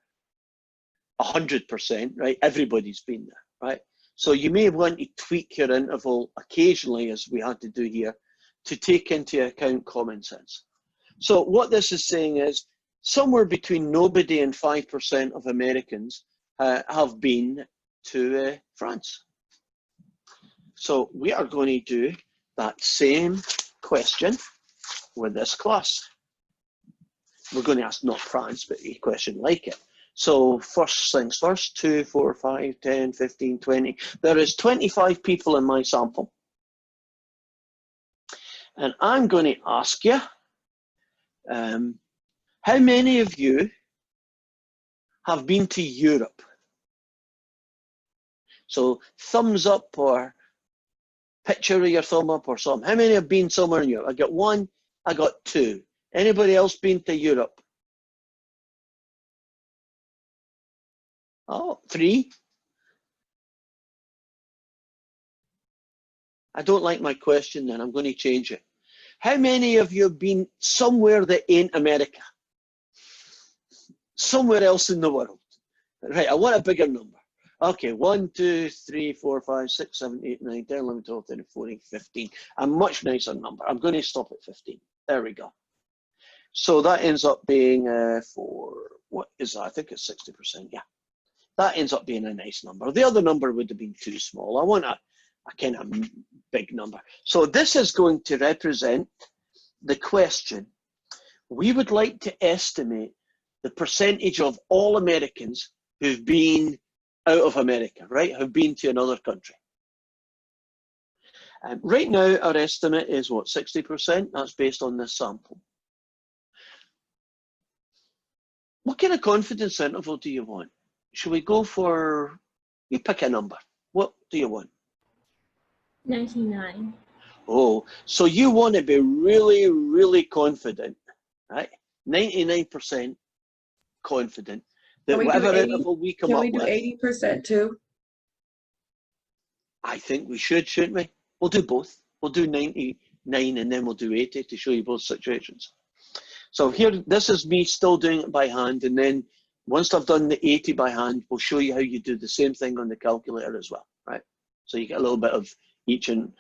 100%, right? Everybody's been there, right? So you may want to tweak your interval occasionally, as we had to do here, to take into account common sense. So what this is saying is somewhere between nobody and 5% of Americans have been to France. So we are going to do that same question with this class. We're going to ask not France, but a question like it. So first things first, 2, 4, 5, 10, 15, 20. There is 25 people in my sample. And I'm going to ask you, how many of you have been to Europe? So thumbs up or picture of your thumb up or something. How many have been somewhere in Europe? I got 1, I got 2. Anybody else been to Europe? Oh, 3. I don't like my question then, I'm going to change it. How many of you have been somewhere that ain't America? Somewhere else in the world. Right, I want a bigger number. Okay, 1, 2, 3, 4, 5, 6, 7, 8, 9, 10, 11, 12, 13, 14, 15. A much nicer number. I'm going to stop at 15. There we go. So that ends up being what is that? I think it's 60%, yeah. That ends up being a nice number. The other number would have been too small. I want a kind of big number. So this is going to represent the question. We would like to estimate the percentage of all Americans who've been out of America, right? Have been to another country. Right now, our estimate is what, 60%? That's based on this sample. What kind of confidence interval do you want? Should we go for, you pick a number. What do you want? 99. Oh, so you want to be really, really confident, right? 99% confident that whatever interval we come up with. Can we do 80% too? I think we should, shouldn't we? We'll do both. We'll do 99 and then we'll do 80 to show you both situations. So here, this is me still doing it by hand, and then once I've done the 80 by hand, we'll show you how you do the same thing on the calculator as well, right? So you get a little bit of each. And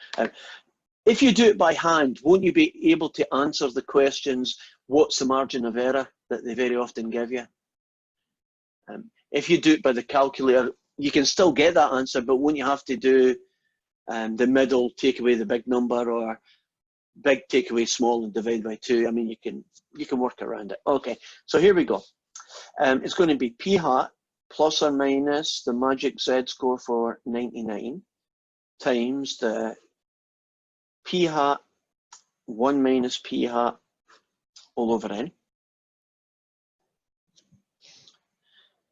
if you do it by hand, won't you be able to answer the questions, what's the margin of error that they very often give you? If you do it by the calculator, you can still get that answer, but won't you have to do the middle, take away the big number, or big take away small and divide by 2? I mean, you can work around it. Okay, so here we go. It's going to be p hat plus or minus the magic z score for 99 times the p hat 1 minus p hat all over n.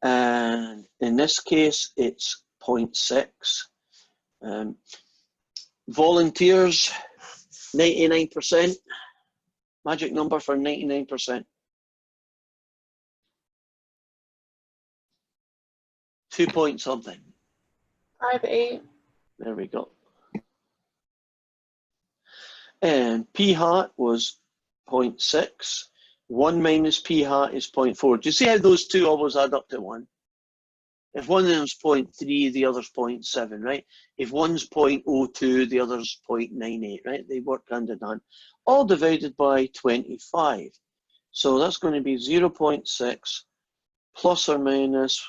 And in this case, it's 0.6. Volunteers, 99%. Magic number for 99%. 2 point something. 5.8. There we go. And p hat was 0.6. 1 minus p hat is 0.4. Do you see how those two always add up to 1? If one of them's 0.3, the other's 0.7, right? If one's 0.02, the other's 0.98, right? They work hand in hand. All divided by 25. So that's going to be 0.6 plus or minus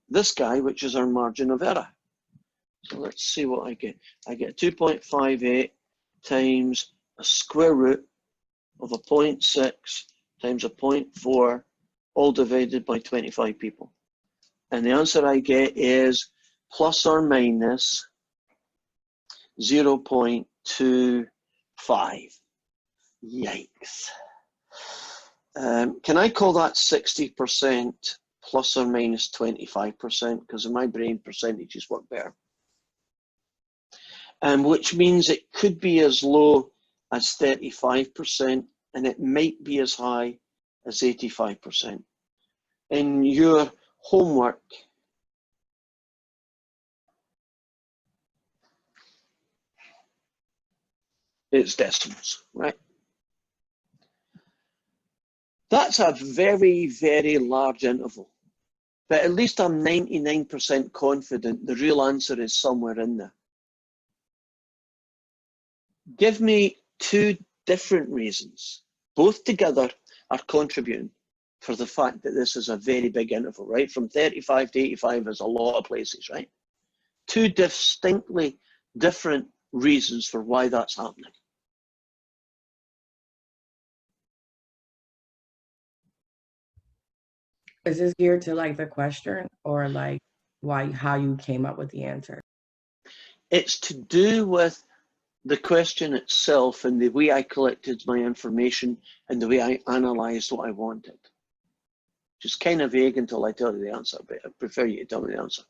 this guy, which is our margin of error. So let's see what I get. I get 2.58 times a square root of a 0.6 times a 0.4, all divided by 25 people. And the answer I get is plus or minus 0.25. Yikes. Can I call that 60% plus or minus 25%? Because in my brain, percentages work better. Which means it could be as low as 35%, and it might be as high as 85%. In your homework, it's decimals, right? That's a very, very large interval. But at least I'm 99% confident the real answer is somewhere in there. Give me two different reasons. Both together are contributing for the fact that this is a very big interval, right? From 35 to 85 is a lot of places, right? Two distinctly different reasons for why that's happening. Is this geared to like the question or like how you came up with the answer? It's to do with the question itself and the way I collected my information and the way I analysed what I wanted. Just kind of vague until I tell you the answer, but I prefer you to tell me the answer.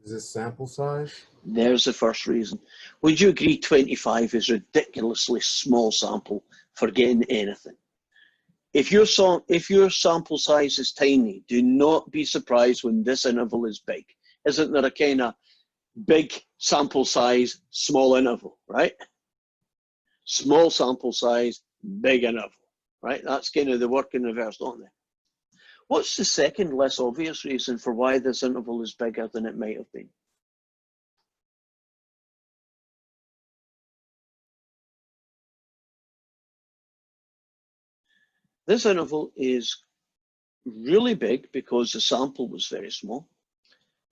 Is this sample size? There's the first reason. Would you agree 25 is ridiculously small sample for getting anything? If your sample size is tiny, do not be surprised when this interval is big. Isn't there a kind of big sample size, small interval, right? Small sample size, big interval, right? That's kind of the work in reverse, don't they? What's the second less obvious reason for why this interval is bigger than it might have been? This interval is really big because the sample was very small.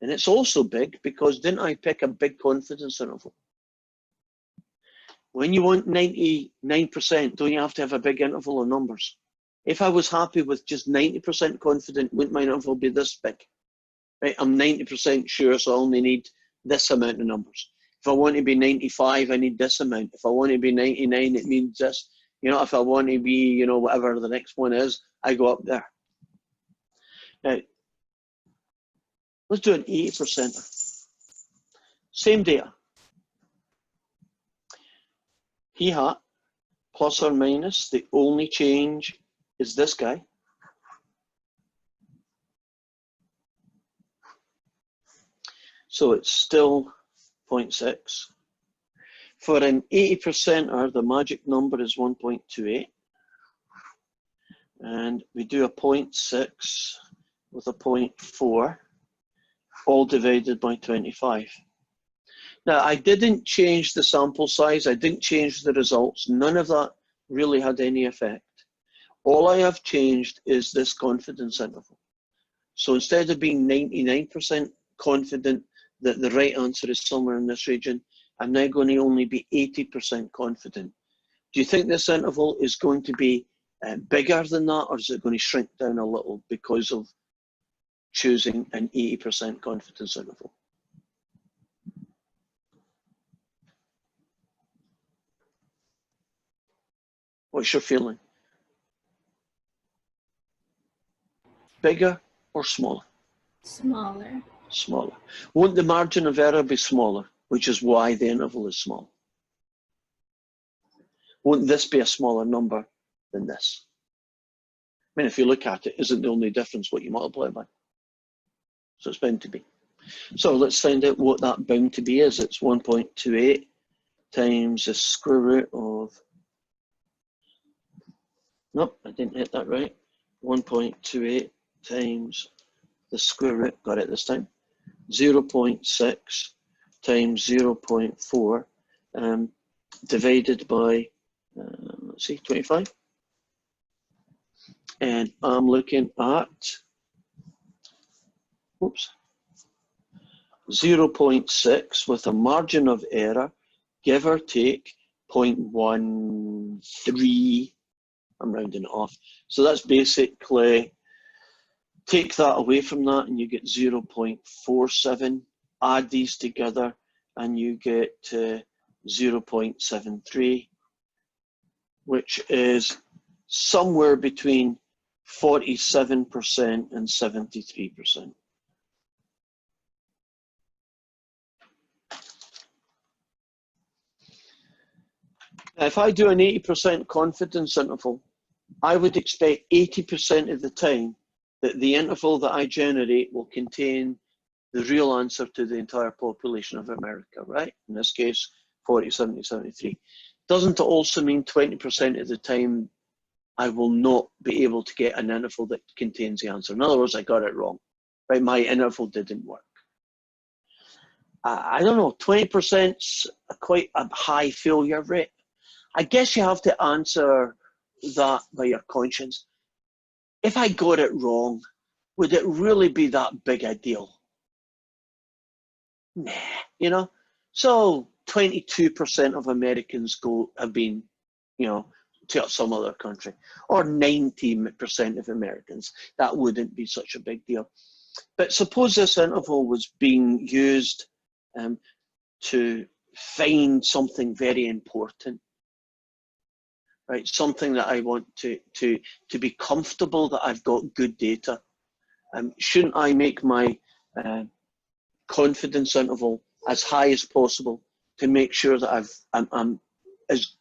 And it's also big because didn't I pick a big confidence interval? When you want 99%, don't you have to have a big interval of numbers? If I was happy with just 90% confident, wouldn't my interval be this big? Right? I'm 90% sure, so I only need this amount of numbers. If I want to be 95, I need this amount. If I want to be 99, it means this. You know, if I want to be, you know, whatever the next one is, I go up there. Now, let's do an 80%. Same data. P hat plus or minus, the only change is this guy. So it's still 0.6. For an 80%er, the magic number is 1.28. And we do a 0.6 with a 0.4, all divided by 25. Now, I didn't change the sample size. I didn't change the results. None of that really had any effect. All I have changed is this confidence interval. So instead of being 99% confident that the right answer is somewhere in this region, I'm now going to only be 80% confident. Do you think this interval is going to be bigger than that, or is it going to shrink down a little because of choosing an 80% confidence interval? What's your feeling? Bigger or smaller? Smaller. Smaller. Won't the margin of error be smaller, which is why the interval is small? Won't this be a smaller number than this? I mean, if you look at it, isn't the only difference what you multiply by? So it's bound to be. So let's find out what that bound to be is. It's 1.28 times the square root of, nope, I didn't hit that right. 1.28 times the square root, got it this time, 0.6 times 0.4 divided by, let's see, 25. And I'm looking at, oops, 0.6 with a margin of error, give or take 0.13, I'm rounding it off. So that's basically, take that away from that and you get 0.47, add these together and you get 0.73, which is somewhere between 47% and 73%. Now, if I do an 80% confidence interval, I would expect 80% of the time that the interval that I generate will contain the real answer to the entire population of America, right? In this case, 40, 70, 73. Doesn't it also mean 20% of the time I will not be able to get an interval that contains the answer? In other words, I got it wrong, right? My interval didn't work. I don't know, 20%'s quite a high failure rate. I guess you have to answer that by your conscience. If I got it wrong, would it really be that big a deal? Nah, you know? So 22% of Americans have been, you know, to some other country, or 90% of Americans. That wouldn't be such a big deal. But suppose this interval was being used to find something very important, right? Something that I want to be comfortable that I've got good data. Shouldn't I make my confidence interval as high as possible to make sure that I'm as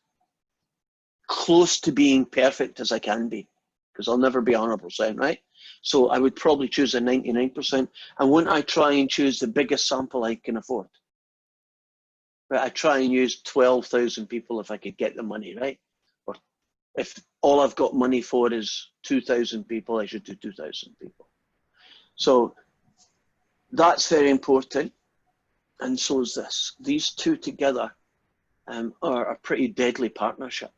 close to being perfect as I can be? Because I'll never be 100%, right? So I would probably choose a 99%. And wouldn't I try and choose the biggest sample I can afford? Right, I try and use 12,000 people if I could get the money, right? Or if all I've got money for is 2,000 people, I should do 2,000 people. So that's very important, and so is this. These two together are a pretty deadly partnership.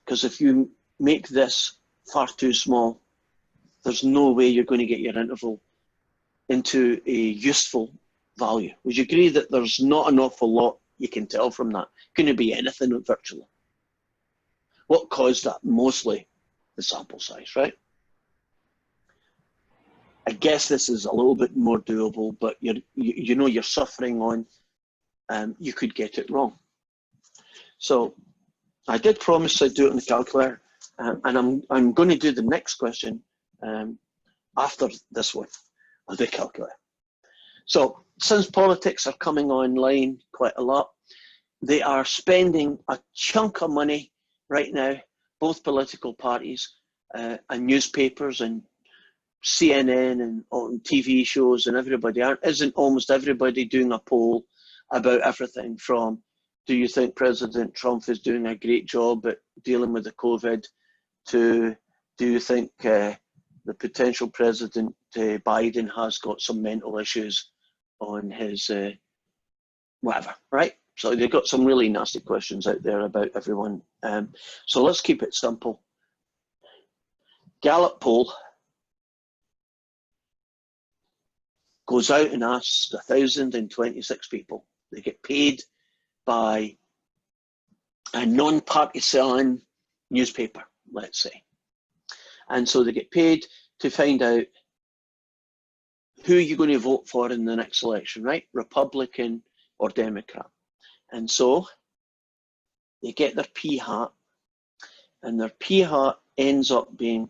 Because if you make this far too small, there's no way you're going to get your interval into a useful value. Would you agree that there's not an awful lot you can tell from that? Couldn't be anything virtually. What caused that? Mostly the sample size, right? I guess this is a little bit more doable, but you know you're suffering on, you could get it wrong. So I did promise I'd do it on the calculator, and I'm going to do the next question after this one on the calculator. So since politics are coming online quite a lot, they are spending a chunk of money right now, both political parties and newspapers and CNN and on TV shows and everybody. Isn't almost everybody doing a poll about everything from, do you think President Trump is doing a great job at dealing with the COVID, to do you think the potential President Biden has got some mental issues on his whatever, right? So they've got some really nasty questions out there about everyone. So let's keep it simple. Gallup poll goes out and asks 1,026 people. They get paid by a non-partisan newspaper, let's say. And so they get paid to find out who you're going to vote for in the next election, right? Republican or Democrat. And so they get their P hat and their p hat ends up being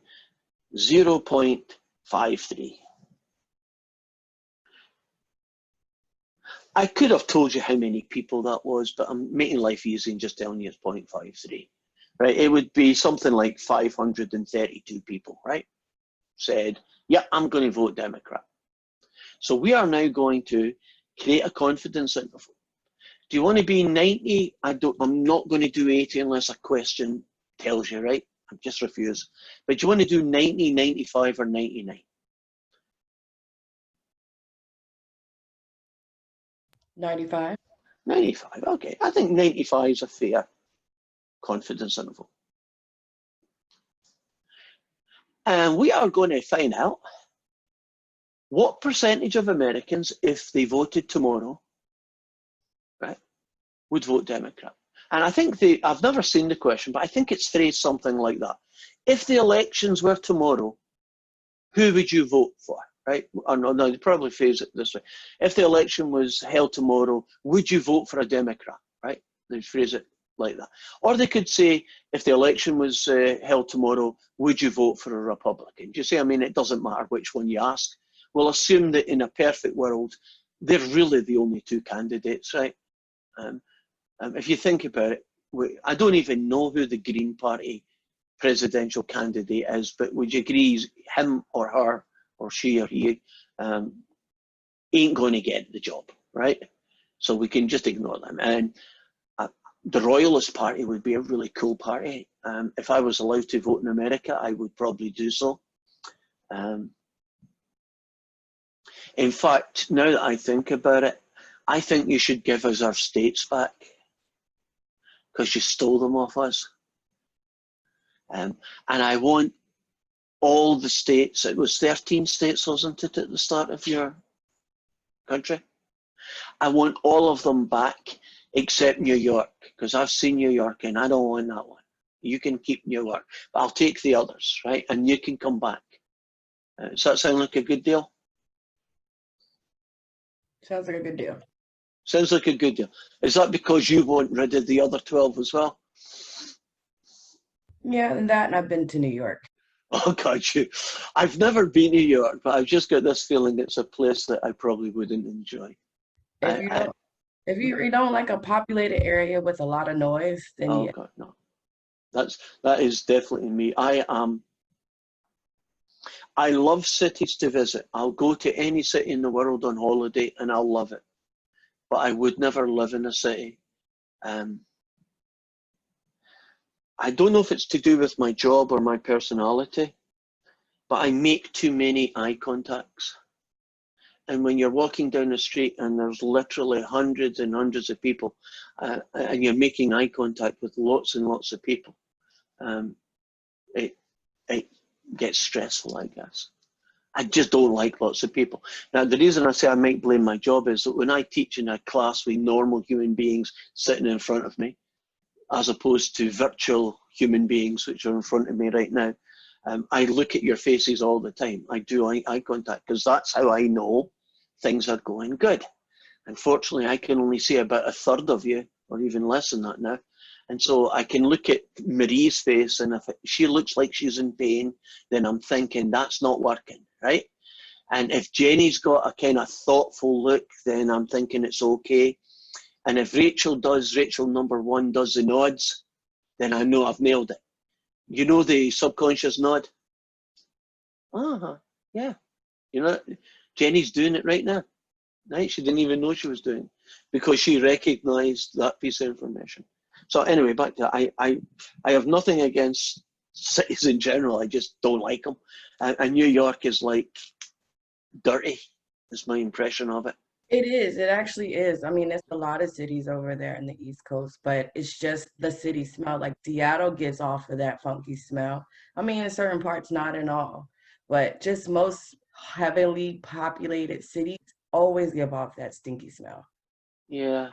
0.53. I could have told you how many people that was, but I'm making life easy and just telling you it's 0.53. Right? It would be something like 532 people, right? Said, yeah, I'm going to vote Democrat. So we are now going to create a confidence interval. Do you want to be 90? I'm not going to do 80 unless a question tells you, right? I just refuse. But do you want to do 90, 95, or 99? 95. 95, okay. I think 95 is a fair confidence interval. And we are going to find out what percentage of Americans, if they voted tomorrow, right, would vote Democrat. And I think I've never seen the question, but I think it's phrased something like that. If the elections were tomorrow, who would you vote for, right? Or no, they probably phrase it this way. If the election was held tomorrow, would you vote for a Democrat, right? They phrase it like that. Or they could say, if the election was held tomorrow, would you vote for a Republican? Do you see? I mean, it doesn't matter which one you ask. We'll assume that in a perfect world, they're really the only two candidates, right? If you think about it, I don't even know who the Green Party presidential candidate is, but would you agree him or her or she or he ain't going to get the job, right? So we can just ignore them. And the Royalist Party would be a really cool party. If I was allowed to vote in America, I would probably do so. In fact, now that I think about it, I think you should give us our states back because you stole them off us. And I want all the states, it was 13 states, wasn't it, at the start of your country? I want all of them back except New York, because I've seen New York and I don't want that one. You can keep New York, but I'll take the others, right? And you can come back. Does that sound like a good deal? Sounds like a good deal. Sounds like a good deal. Is that because you want rid of the other 12 as well? Yeah, and I've been to New York. Oh, God, I've never been to New York, but I've just got this feeling it's a place that I probably wouldn't enjoy. If you don't like a populated area with a lot of noise, then Oh, yeah. God, no. That is definitely me. I love cities to visit. I'll go to any city in the world on holiday and I'll love it. But I would never live in a city. I don't know if it's to do with my job or my personality, but I make too many eye contacts. And when you're walking down the street and there's literally hundreds and hundreds of people and you're making eye contact with lots and lots of people, it gets stressful, I guess. I just don't like lots of people. Now, the reason I say I might blame my job is that when I teach in a class with normal human beings sitting in front of me, as opposed to virtual human beings which are in front of me right now, I look at your faces all the time. I do eye contact because that's how I know things are going good. Unfortunately, I can only see about a third of you, or even less than that now. And so I can look at Marie's face, and if she looks like she's in pain, then I'm thinking that's not working, right? And if Jenny's got a kind of thoughtful look, then I'm thinking it's okay. And if Rachel number one does the nods, then I know I've nailed it. You know the subconscious nod? Yeah. You know, Jenny's doing it right now. Right? She didn't even know she was doing it because she recognized that piece of information. So anyway, back to I have nothing against cities in general. I just don't like them. And New York is like dirty, is my impression of it. It is. It actually is. I mean, there's a lot of cities over there in the East Coast, but it's just the city smell. Like Seattle gives off of that funky smell. I mean, in certain parts, not in all, but just most heavily populated cities always give off that stinky smell. Yeah,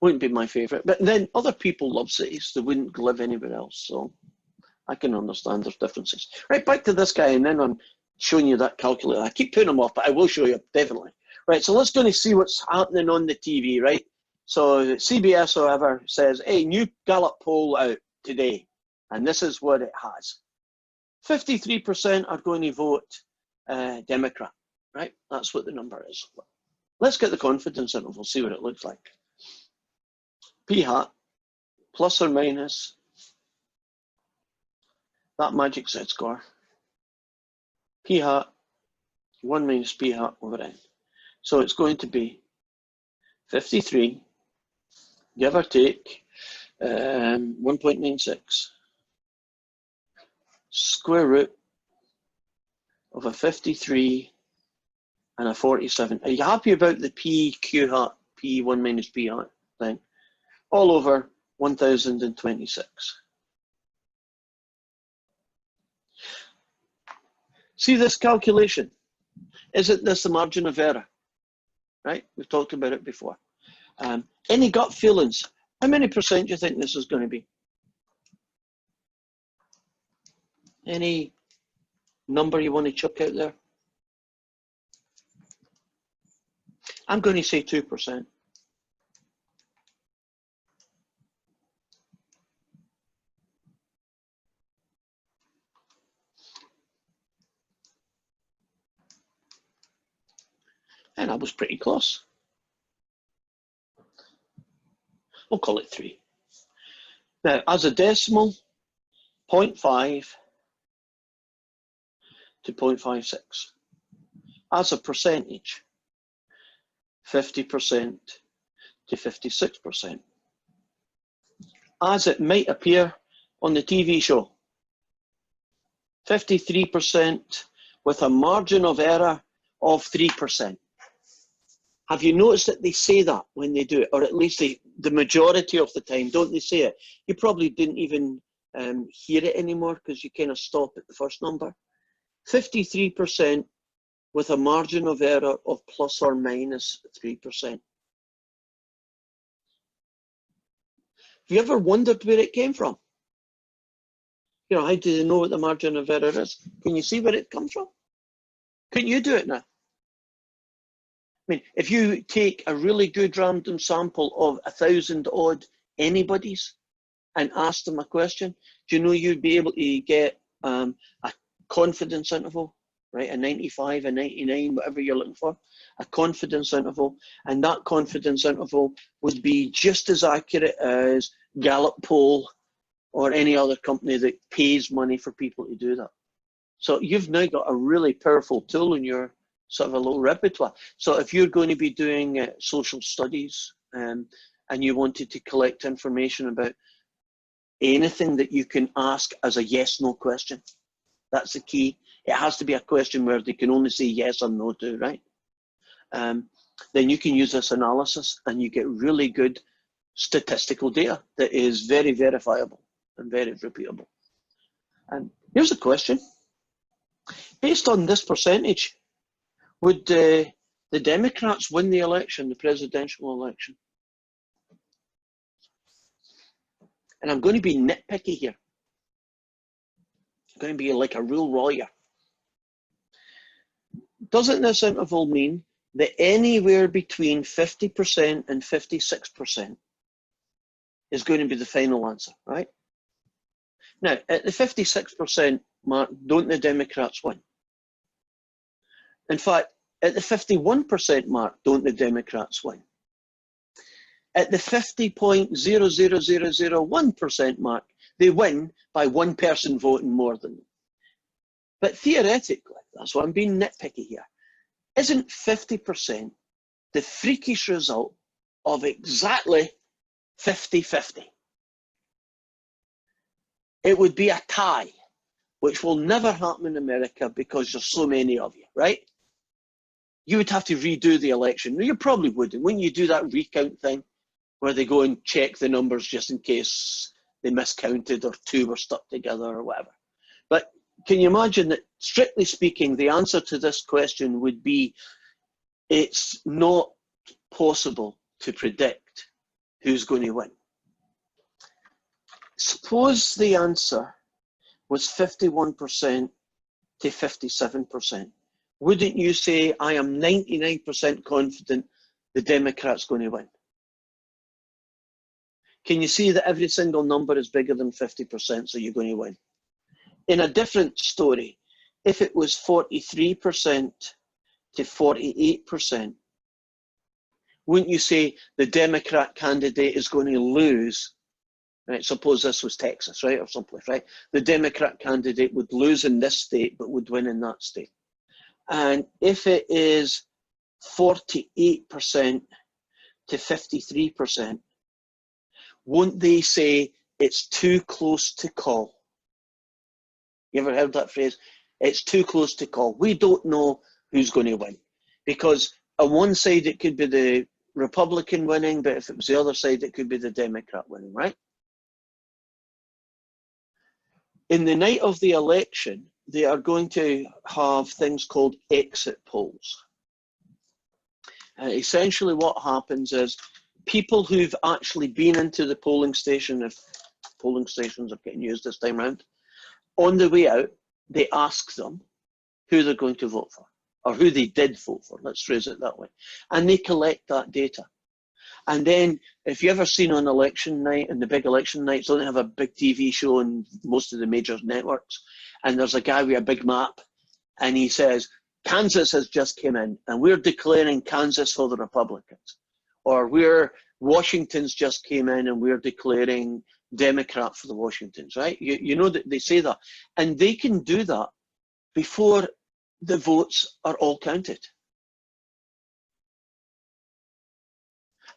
wouldn't be my favorite. But then other people love cities. They wouldn't live anywhere else. So I can understand there's differences. Right, back to this guy, and then I'm showing you that calculator. I keep putting them off, but I will show you, definitely. Right, so let's go and see what's happening on the TV, right? So CBS or whatever says, hey, new Gallup poll out today, And this is what it has. 53% are going to vote Democrat, right? That's what the number is. Let's get the confidence interval, see what it looks like. P hat, plus or minus that magic set score. P hat, 1 minus P hat over N. So it's going to be 53, give or take, 1.96 square root of a 53 and a 47. Are you happy about the P Q hat, P1 minus P hat thing? All over 1026. See this calculation? Isn't this the margin of error? Right? We've talked about it before. Any gut feelings? How many percent do you think this is going to be? Any number you want to chuck out there? I'm going to say 2%. And I was pretty close. We'll call it 3. Now, as a decimal, 0.5 to 0.56. As a percentage, 50% to 56%. As it might appear on the TV show, 53% with a margin of error of 3%. Have you noticed that they say that when they do it, or at least the majority of the time, don't they say it? You probably didn't even hear it anymore because you kind of stop at the first number. 53% with a margin of error of plus or minus 3%. Have you ever wondered where it came from? You know, how do they know what the margin of error is? Can you see where it comes from? Couldn't you do it now? I mean, if you take a really good random sample of 1,000 odd anybody's and ask them a question, do you know you'd be able to get a confidence interval, right? A 95, a 99, whatever you're looking for, a confidence interval. And that confidence interval would be just as accurate as Gallup poll or any other company that pays money for people to do that. So you've now got a really powerful tool in your sort of a little repertoire. So if you're going to be doing social studies and you wanted to collect information about anything that you can ask as a yes/no question, that's the key. It has to be a question where they can only say yes or no to, right? Then you can use this analysis and you get really good statistical data that is very verifiable and very repeatable. And here's the question. Based on this percentage, would the Democrats win the election, the presidential election? And I'm going to be nitpicky here. I'm going to be like a real lawyer. Doesn't this interval mean that anywhere between 50% and 56% is going to be the final answer, right? Now, at the 56% mark, don't the Democrats win? In fact, at the 51% mark, don't the Democrats win? At the 50.00001% mark, they win by one person voting more than them. But theoretically, that's why I'm being nitpicky here, isn't 50% the freakish result of exactly 50-50? It would be a tie, which will never happen in America because there's so many of you, right? You would have to redo the election. You probably wouldn't. When you do that recount thing, where they go and check the numbers just in case they miscounted or two were stuck together or whatever. But can you imagine that, strictly speaking, the answer to this question would be, it's not possible to predict who's going to win. Suppose the answer was 51% to 57%. Wouldn't you say, I am 99% confident the Democrat's going to win? Can you see that every single number is bigger than 50%, so you're going to win? In a different story, if it was 43% to 48%, wouldn't you say the Democrat candidate is going to lose? Right, suppose this was Texas, right, or someplace, right? The Democrat candidate would lose in this state, but would win in that state. And if it is 48% to 53%, won't they say it's too close to call? You ever heard that phrase? It's too close to call. We don't know who's going to win. Because on one side it could be the Republican winning, but if it was the other side it could be the Democrat winning, right? In the night of the election, they are going to have things called exit polls. Essentially what happens is people who've actually been into the polling station, if polling stations are getting used this time around, on the way out, they ask them who they're going to vote for, or who they did vote for, let's phrase it that way. And they collect that data. And then, if you've ever seen on election night, and the big election nights don't have a big TV show on most of the major networks, and there's a guy with a big map, and he says, Kansas has just come in, and we're declaring Kansas for the Republicans. Or Washington's just came in, and we're declaring Democrat for the Washingtons, right? You know that they say that. And they can do that before the votes are all counted.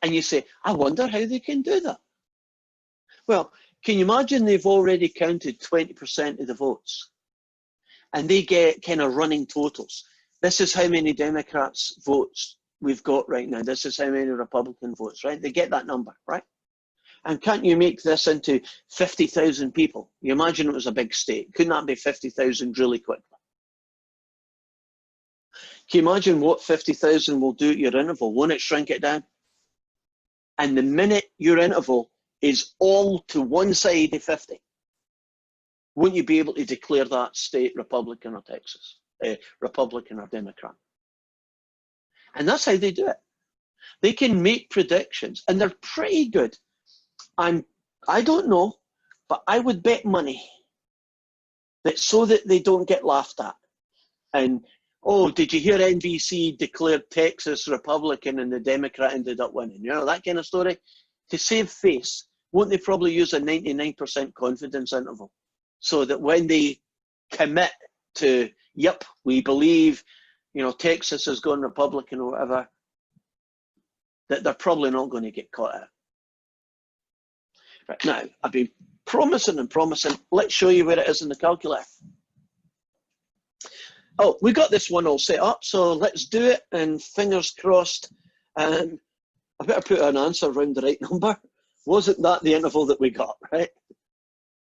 And you say, I wonder how they can do that. Well, can you imagine they've already counted 20% of the votes and they get kind of running totals. This is how many Democrats votes we've got right now. This is how many Republican votes, right? They get that number, right? And can't you make this into 50,000 people? You imagine it was a big state. Couldn't that be 50,000 really quickly? Can you imagine what 50,000 will do at your interval? Won't it shrink it down? And the minute your interval is all to one side of 50, won't you be able to declare that state Republican or Texas, Republican or Democrat? And that's how they do it. They can make predictions, and they're pretty good. I don't know, but I would bet money that so that they don't get laughed at. And, oh, did you hear NBC declared Texas Republican and the Democrat ended up winning? You know, that kind of story. To save face, won't they probably use a 99% confidence interval so that when they commit to, yep, we believe, you know, Texas is going Republican or whatever, that they're probably not going to get caught out. Right, now, I've been promising and promising. Let's show you where it is in the calculator. Oh, we got this one all set up, so let's do it, and fingers crossed. I better put an answer around the right number. Wasn't that the interval that we got, right?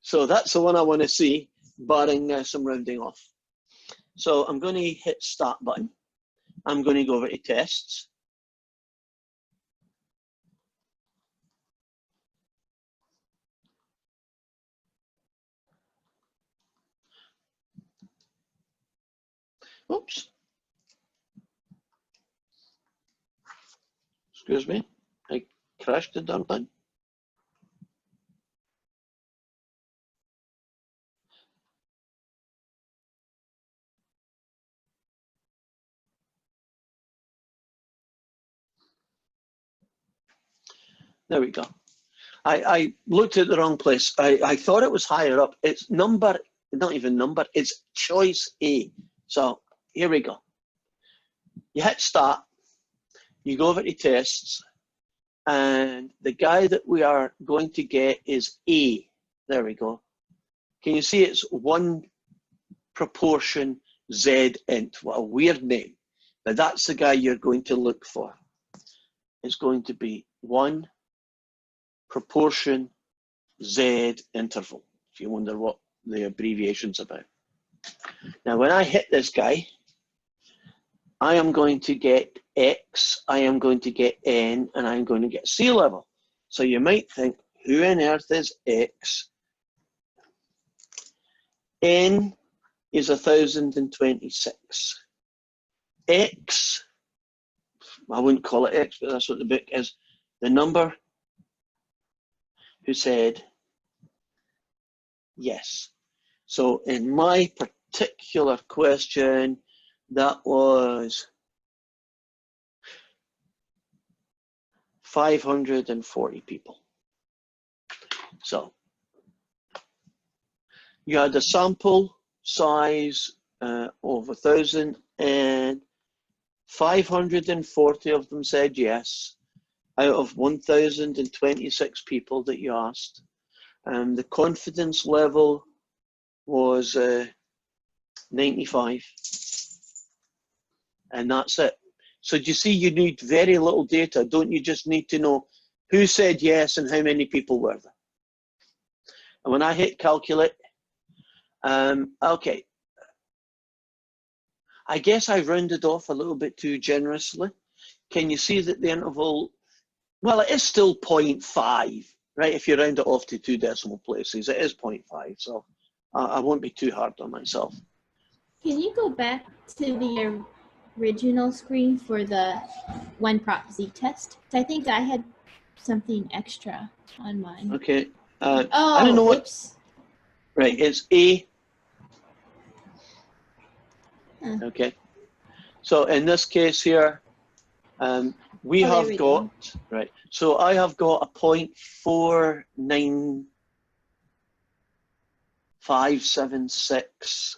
So that's the one I want to see, barring some rounding off. So I'm going to hit Start button. I'm going to go over to Tests. Oops. Excuse me. I crashed the darn thing. There we go. I looked at the wrong place. I thought it was higher up. It's number, not even number, it's choice A. So here we go. You hit Start, you go over to Tests, and the guy that we are going to get is A. There we go. Can you see it's 1 proportion Z int? What a weird name. But that's the guy you're going to look for. It's going to be 1 proportion Z interval, if you wonder what the abbreviation's about. Now, when I hit this guy, I am going to get X, I am going to get N, and I'm going to get sea level. So you might think, who on earth is X? N is 1026. X, I wouldn't call it X, but that's what the book is. The number who said yes. So in my particular question, that was 540 people. So you had a sample size of 1,000 and 540 of them said yes out of 1,026 people that you asked. The confidence level was 95, and that's it. So do you see, you need very little data, don't you? Just need to know who said yes and how many people were there. And when I hit calculate, okay, I guess I rounded off a little bit too generously. Can you see that the interval, well, it is still 0.5, right? If you round it off to 2 decimal places, it is 0.5, so I won't be too hard on myself. Can you go back to the original screen for the one prop Z test? I think I had something extra on mine. Okay, Oh, I don't know what, oops. right, it's A. Okay, so in this case here, we Oh, there have we got, go. right, so I have got a 0.49576,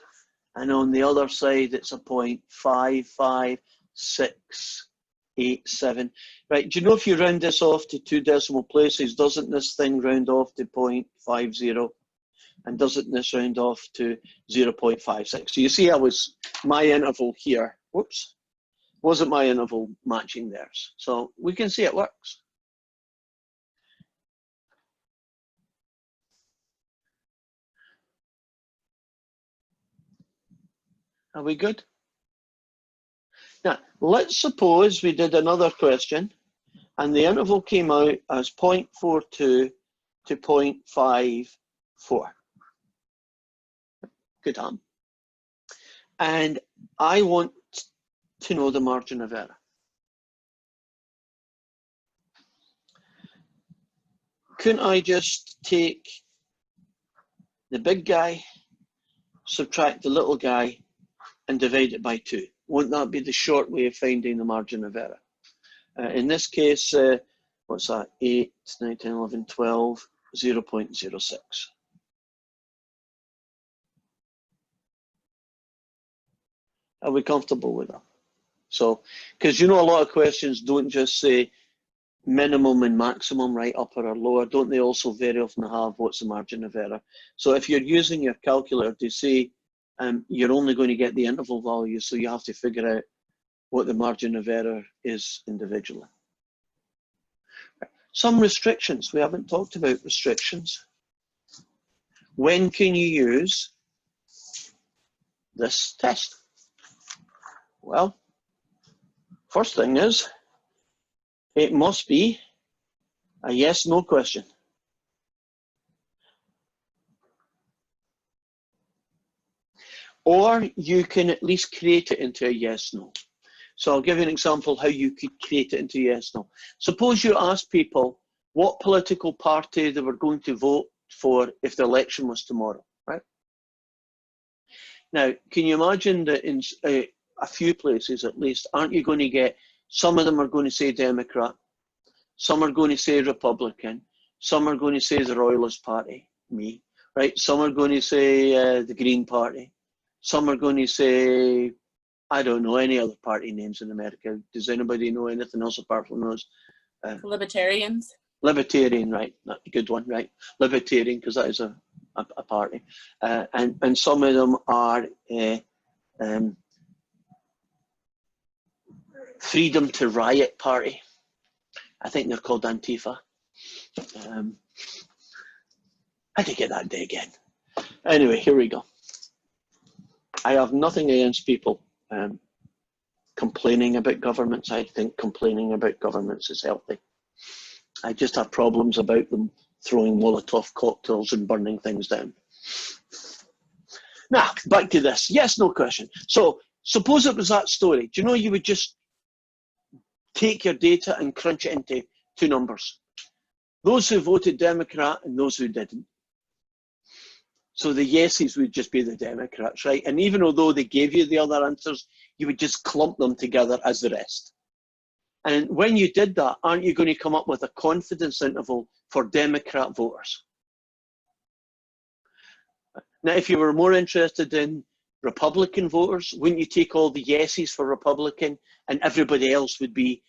and on the other side it's a 0.55687. Right, do you know if you round this off to 2 decimal places, doesn't this thing round off to 0.50? And doesn't this round off to 0.56? So you see, my interval here, whoops, wasn't my interval matching theirs. So we can see it works. Are we good? Now, let's suppose we did another question and the interval came out as 0.42 to 0.54. Good on. And I want to know the margin of error. Couldn't I just take the big guy, subtract the little guy, and divide it by 2? Won't that be the short way of finding the margin of error? In this case, what's that? 8, 9, 10, 11, 12, 0.06. Are we comfortable with that? So, because you know a lot of questions don't just say minimum and maximum, right, upper or lower, don't they also very often have what's the margin of error? So if you're using your calculator to say you're only going to get the interval value, so you have to figure out what the margin of error is individually. Some restrictions, we haven't talked about restrictions. When can you use this test? Well, first thing is, it must be a yes/no question. Or you can at least create it into a yes/no. So I'll give you an example how you could create it into yes/no. Suppose you ask people what political party they were going to vote for if the election was tomorrow, right? Now, can you imagine that in a few places at least, aren't you going to get, some of them are going to say Democrat, some are going to say Republican, some are going to say the Royalist Party, me, right? Some are going to say the Green Party, some are going to say, I don't know any other party names in America. Does anybody know anything else apart from those? Libertarians. Libertarian, right? That's a good one, right? Libertarian, because that is a party. And some of them are Freedom to Riot Party. I think they're called Antifa. I did get that day again. Anyway, here we go. I have nothing against people complaining about governments. I think complaining about governments is healthy. I just have problems about them throwing Molotov cocktails and burning things down. Now, back to this. Yes, no question. So, suppose it was that story. Do you know you would just take your data and crunch it into 2 numbers? those who voted Democrat and those who didn't. So the yeses would just be the Democrats, right? And even although they gave you the other answers, you would just clump them together as the rest. And when you did that, aren't you going to come up with a confidence interval for Democrat voters? Now, if you were more interested in Republican voters, wouldn't you take all the yeses for Republican and everybody else would be,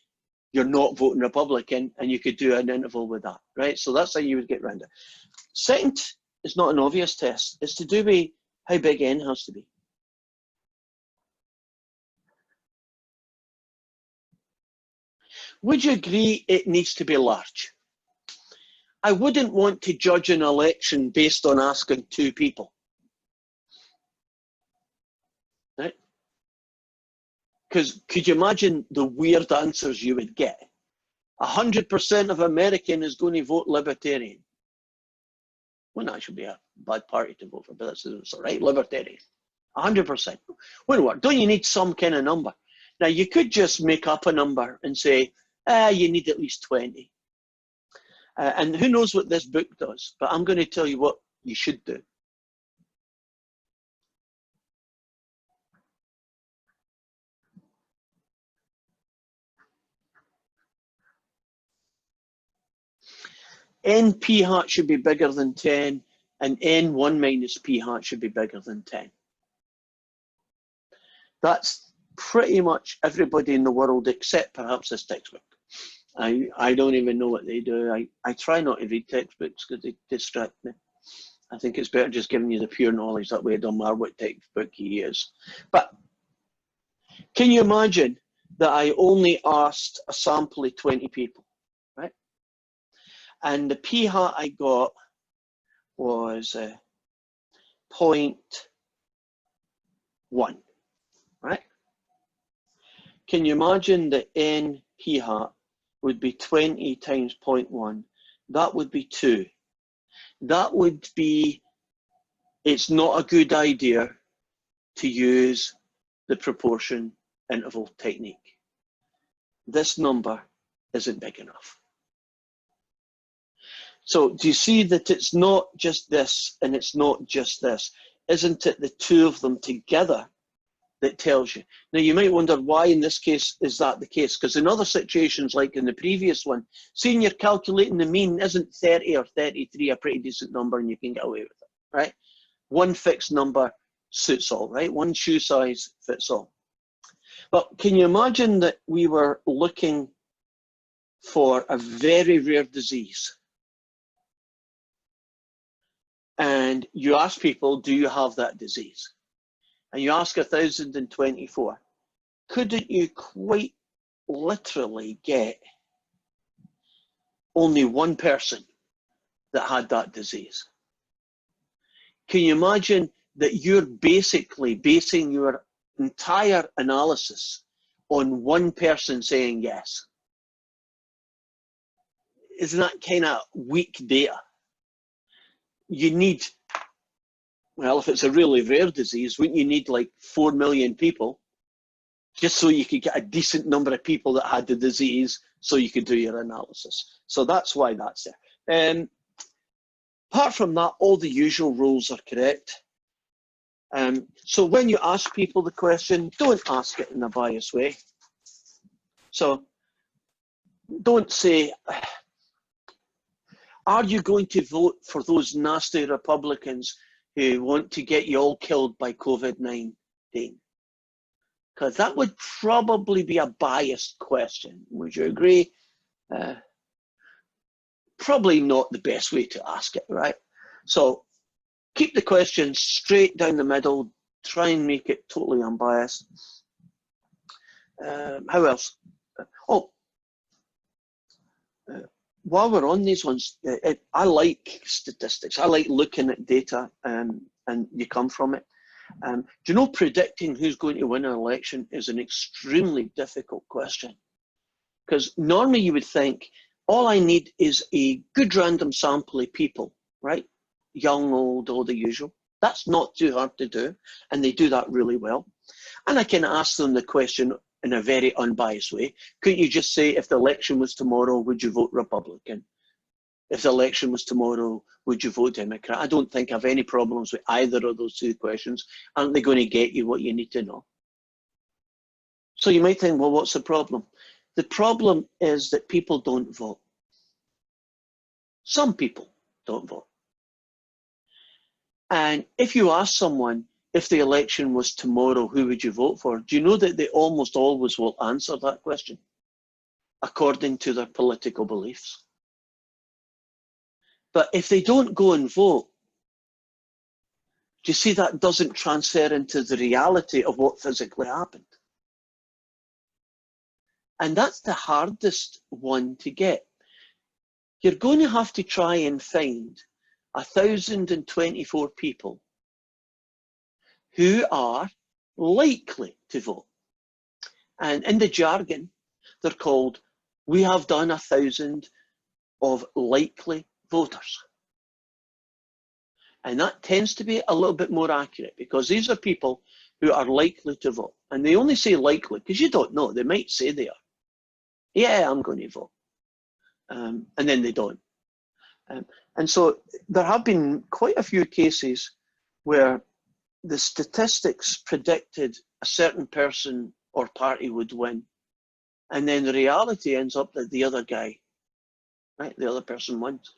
you're not voting Republican, and you could do an interval with that, right? So that's how you would get around it. Second, it's not an obvious test. It's to do with how big N has to be. Would you agree it needs to be large? I wouldn't want to judge an election based on asking 2 people. Right? Because could you imagine the weird answers you would get? 100% of American is going to vote Libertarian. Wouldn't actually be a bad party to vote for, but that's all right, Libertarian. 100%. Wouldn't work. Don't you need some kind of number? Now, you could just make up a number and say, you need at least 20. And who knows what this book does, but I'm going to tell you what you should do. N p hat should be bigger than 10, and N1 minus p hat should be bigger than 10. That's pretty much everybody in the world except perhaps this textbook. I don't even know what they do. I try not to read textbooks because they distract me. I think it's better just giving you the pure knowledge, that way it don't matter what textbook you use. But can you imagine that I only asked a sample of 20 people, right? And the p hat I got was 0.1, right? Can you imagine that N p hat would be 20 times 0.1? That would be 2. That would be, it's not a good idea to use the proportion interval technique. This number isn't big enough. So do you see that it's not just this and it's not just this? Isn't it the 2 of them together that tells you? Now you might wonder why in this case is that the case, because in other situations like in the previous one, seeing you're calculating the mean, isn't 30 or 33 a pretty decent number and you can get away with it, right? One fixed number suits all, right? One shoe size fits all. But can you imagine that we were looking for a very rare disease? And you ask people, do you have that disease? And you ask 1,024, couldn't you quite literally get only one person that had that disease? Can you imagine that you're basically basing your entire analysis on one person saying yes? Isn't that kind of weak data? You need, well, if it's a really rare disease, wouldn't you need like 4 million people just so you could get a decent number of people that had the disease so you could do your analysis? So that's why that's there. Apart from that, all the usual rules are correct. So when you ask people the question, don't ask it in a biased way. So don't say, are you going to vote for those nasty Republicans who want to get you all killed by COVID-19? Because that would probably be a biased question. Would you agree? Probably not the best way to ask it, right? So keep the question straight down the middle. Try and make it totally unbiased. How else? While we're on these ones, I like statistics. I like looking at data and you come from it. Do you know predicting who's going to win an election is an extremely difficult question? Because normally you would think, all I need is a good random sample of people, right? Young, old, all the usual. That's not too hard to do, and they do that really well. And I can ask them the question in a very unbiased way. Couldn't you just say, if the election was tomorrow, would you vote Republican? if the election was tomorrow, would you vote Democrat? I don't think I have any problems with either of those two questions. Aren't they going to get you what you need to know? So you might think, well, what's the problem? The problem is that people don't vote. Some people don't vote. And if you ask someone, if the election was tomorrow, who would you vote for? Do you know that they almost always will answer that question according to their political beliefs? But if they don't go and vote, do you see that doesn't transfer into the reality of what physically happened? And that's the hardest one to get. You're going to have to try and find 1,024 people who are likely to vote. And in the jargon, they're called, we have done 1,000 of likely voters. And that tends to be a little bit more accurate because these are people who are likely to vote. And they only say likely because you don't know. They might say they are. Yeah, I'm going to vote. And then they don't. And so there have been quite a few cases where the statistics predicted a certain person or party would win. And then the reality ends up that the other guy, right, the other person wins.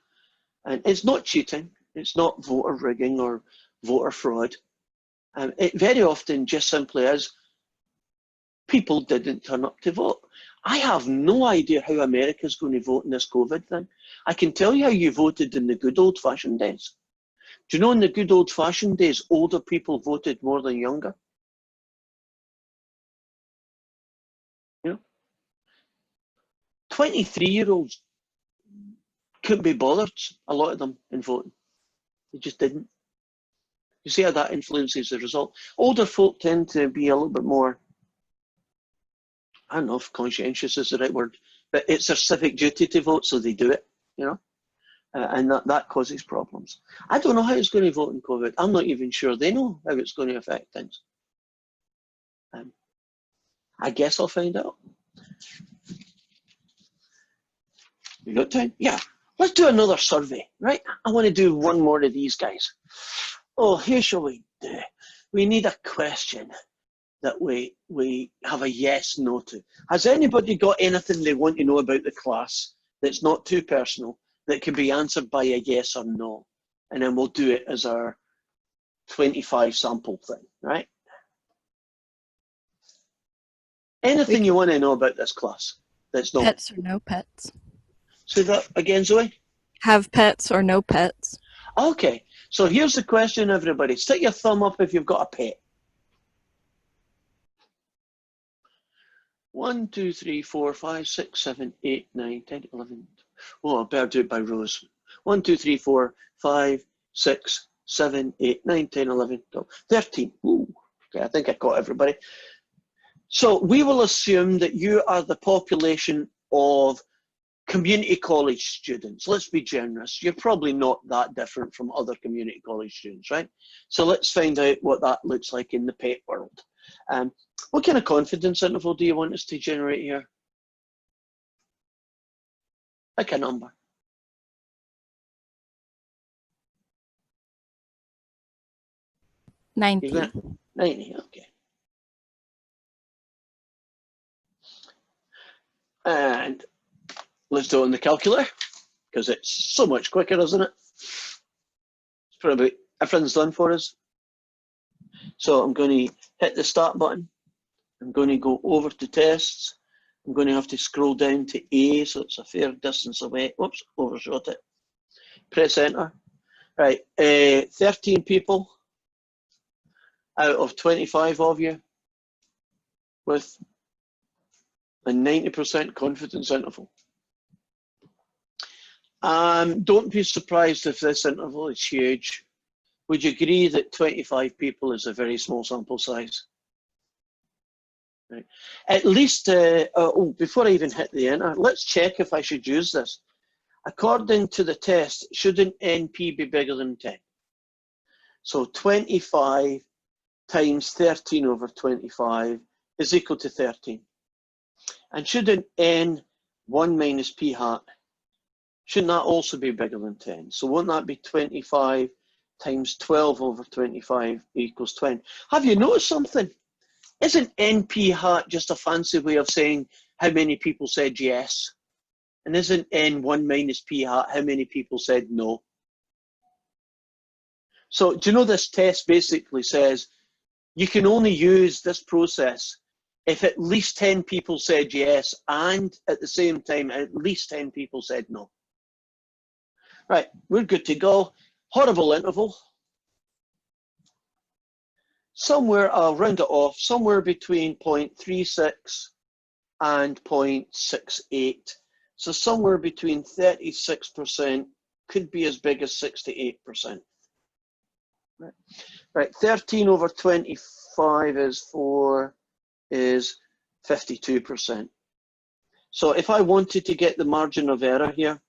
And it's not cheating. It's not voter rigging or voter fraud. It very often just simply is people didn't turn up to vote. I have no idea how America's going to vote in this COVID thing. I can tell you how you voted in the good old-fashioned days. Do you know in the good old-fashioned days, older people voted more than younger? You know? 23-year-olds couldn't be bothered, a lot of them, in voting. They just didn't. You see how that influences the result? Older folk tend to be a little bit more, I don't know if conscientious is the right word, but it's their civic duty to vote, so they do it, you know, and that causes problems. I don't know how it's going to vote in COVID. I'm not even sure they know how it's going to affect things. I guess I'll find out. You got time? Yeah. Let's do another survey, right? I want to do one more of these guys. Oh, here shall we do? We need a question that we have a yes, no to. Has anybody got anything they want to know about the class that's not too personal, that can be answered by a yes or no? And then we'll do it as our 25 sample thing, right? Anything you want to know about this class that's not? Pets or no pets? Say that again, Zoe? Have pets or no pets? Okay, so here's the question, everybody. Stick your thumb up if you've got a pet. 1, 2, 3, 4, 5, 6, 7, 8, 9, 10, 11. Oh, I better do it by rows. 1, 2, 3, 4, 5, 6, 7, 8, 9, 10, 11, 12, 13. Ooh, okay, I think I got everybody. So we will assume that you are the population of community college students. Let's be generous. You're probably not that different from other community college students, right? So let's find out what that looks like in the pet world. What kind of confidence interval do you want us to generate here? Pick a number. 90. 90, okay. And let's do it on the calculator, because it's so much quicker, isn't it? It's probably everything's done for us. So I'm going to hit the start button. I'm going to go over to tests. I'm going to have to scroll down to A, so it's a fair distance away. Whoops, overshot it. Press enter. Right, 13 people out of 25 of you with a 90% confidence interval. Don't be surprised if this interval is huge. Would you agree that 25 people is a very small sample size? Right. At least, before I even hit the enter, let's check if I should use this. According to the test, shouldn't NP be bigger than 10? So 25 times 13 over 25 is equal to 13. And shouldn't N1 minus P hat Shouldn't that also be bigger than 10? So won't that be 25 times 12 over 25 equals 20? Have you noticed something? Isn't NP hat just a fancy way of saying how many people said yes? And isn't N1 minus P hat how many people said no? So do you know this test basically says you can only use this process if at least 10 people said yes and at the same time at least 10 people said no. Right, we're good to go. Horrible interval. Somewhere, I'll round it off, somewhere between 0.36 and 0.68. So somewhere between 36%, could be as big as 68%. Right, 13 over 25 is 52%. So if I wanted to get the margin of error here,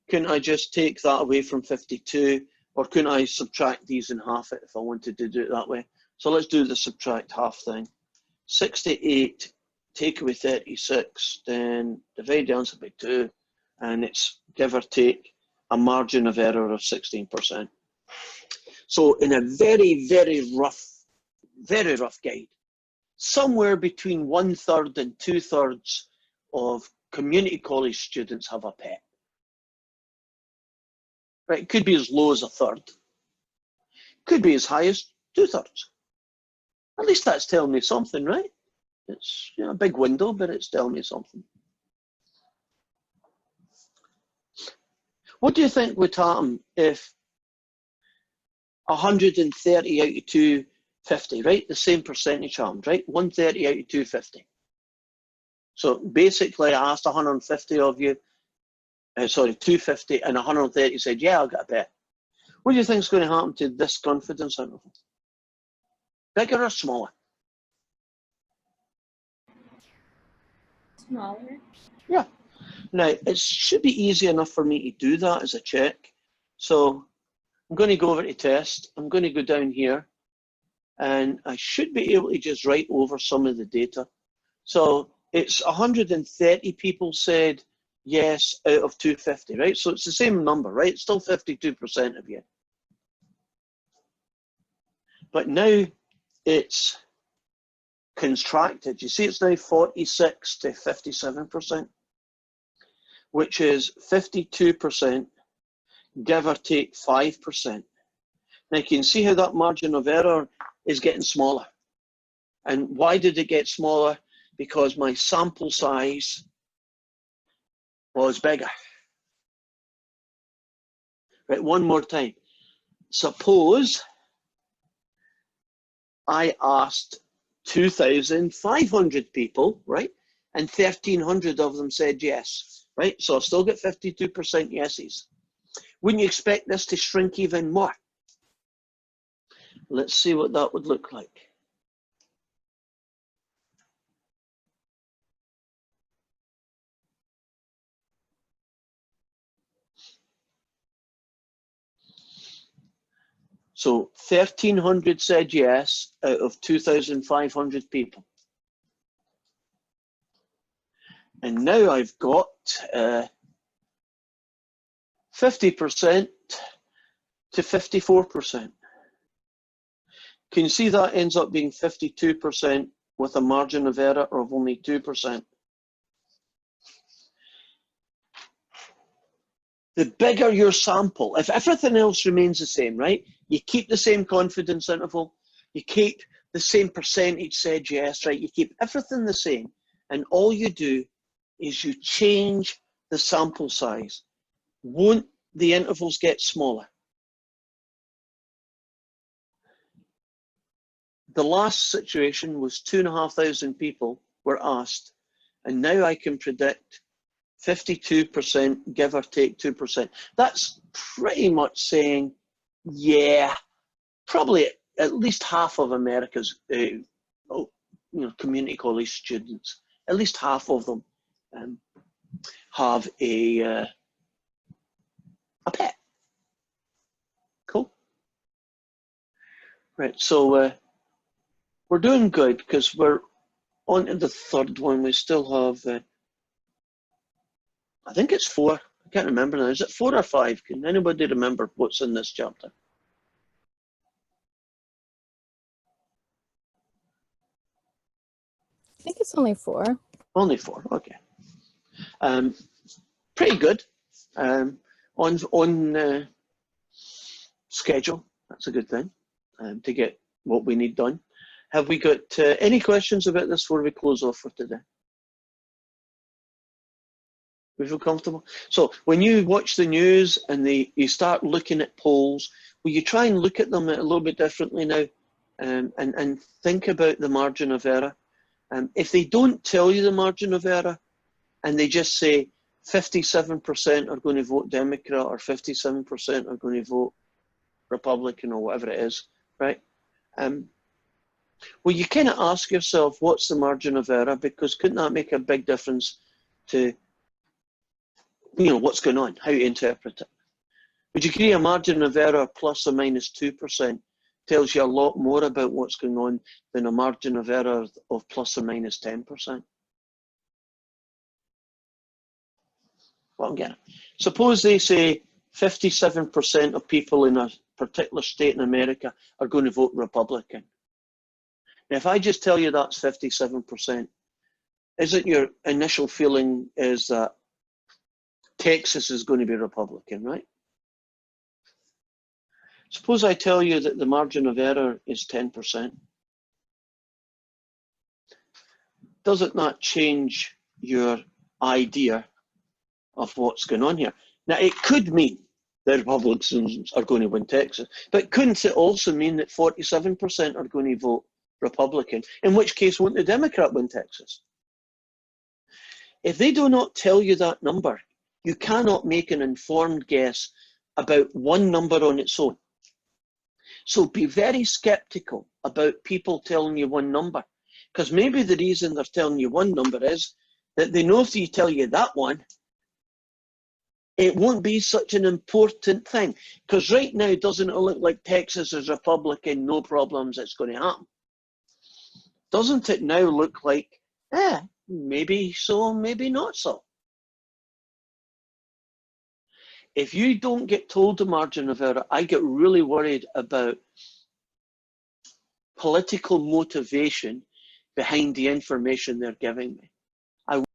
couldn't I just take that away from 52, or couldn't I subtract these and half it if I wanted to do it that way? So let's do the subtract half thing. 68, take away 36, then divide the answer by 2, and it's give or take a margin of error of 16%. So in a very, very rough guide, somewhere between 1/3 and 2/3 of community college students have a pet. Right, it could be as low as 1/3. Could be as high as 2/3. At least that's telling me something, right? It's, you know, a big window, but it's telling me something. What do you think would happen if 130 out of 250, right? The same percentage happened, right? 130 out of 250. So basically I asked 150 of you, 250, and 130 said, yeah, I'll get a bet. What do you think is going to happen to this confidence interval? Bigger or smaller? Smaller. Yeah. Now, it should be easy enough for me to do that as a check. So I'm going to go over to test. I'm going to go down here, and I should be able to just write over some of the data. So it's 130 people said yes out of 250, right? So it's the same number, right? It's still 52% of you. But now it's contracted. You see it's now 46 to 57%, which is 52%, give or take 5%. Now you can see how that margin of error is getting smaller. And why did it get smaller? Because my sample size was bigger. Right, one more time. Suppose I asked 2,500 people, right? And 1,300 of them said yes, right? So I've still got 52% yeses. Wouldn't you expect this to shrink even more? Let's see what that would look like. So 1,300 said yes out of 2,500 people. And now I've got 50% to 54%. Can you see that ends up being 52% with a margin of error of only 2%? The bigger your sample, if everything else remains the same, right? You keep the same confidence interval, you keep the same percentage said yes, right? You keep everything the same, and all you do is you change the sample size. Won't the intervals get smaller? The last situation was 2,500 people were asked, and now I can predict 52%, give or take 2%. That's pretty much saying, yeah, probably at least half of America's community college students, at least half of them have a pet. Cool. Right, so we're doing good because we're on to the third one. We still have, I think it's 4. I can't remember now. Is it 4 or 5? Can anybody remember what's in this chapter? I think it's only 4. Only 4, okay. Pretty good. On schedule, that's a good thing, to get what we need done. Have we got any questions about this before we close off for today? We feel comfortable? So when you watch the news and you start looking at polls, will you try and look at them a little bit differently now, and think about the margin of error? If they don't tell you the margin of error and they just say 57% are going to vote Democrat or 57% are going to vote Republican or whatever it is, right? Well, you kind of ask yourself, what's the margin of error? Because couldn't that make a big difference to, what's going on, how you interpret it? Would you agree a margin of error plus or minus 2% tells you a lot more about what's going on than a margin of error of plus or minus 10%? Well, I'm getting it. Suppose they say 57% of people in a particular state in America are going to vote Republican. Now, if I just tell you that's 57%, isn't your initial feeling is that Texas is going to be Republican, right? Suppose I tell you that the margin of error is 10%. Doesn't that change your idea of what's going on here? Now, it could mean that Republicans are going to win Texas, but couldn't it also mean that 47% are going to vote Republican, in which case won't the Democrat win Texas? If they do not tell you that number, you cannot make an informed guess about one number on its own. So be very skeptical about people telling you one number, because maybe the reason they're telling you one number is that they know if you tell you that one, it won't be such an important thing. Because right now, doesn't it look like Texas is Republican, no problems, it's going to happen? Doesn't it now look like, maybe so, maybe not so? If you don't get told the margin of error, I get really worried about political motivation behind the information they're giving me.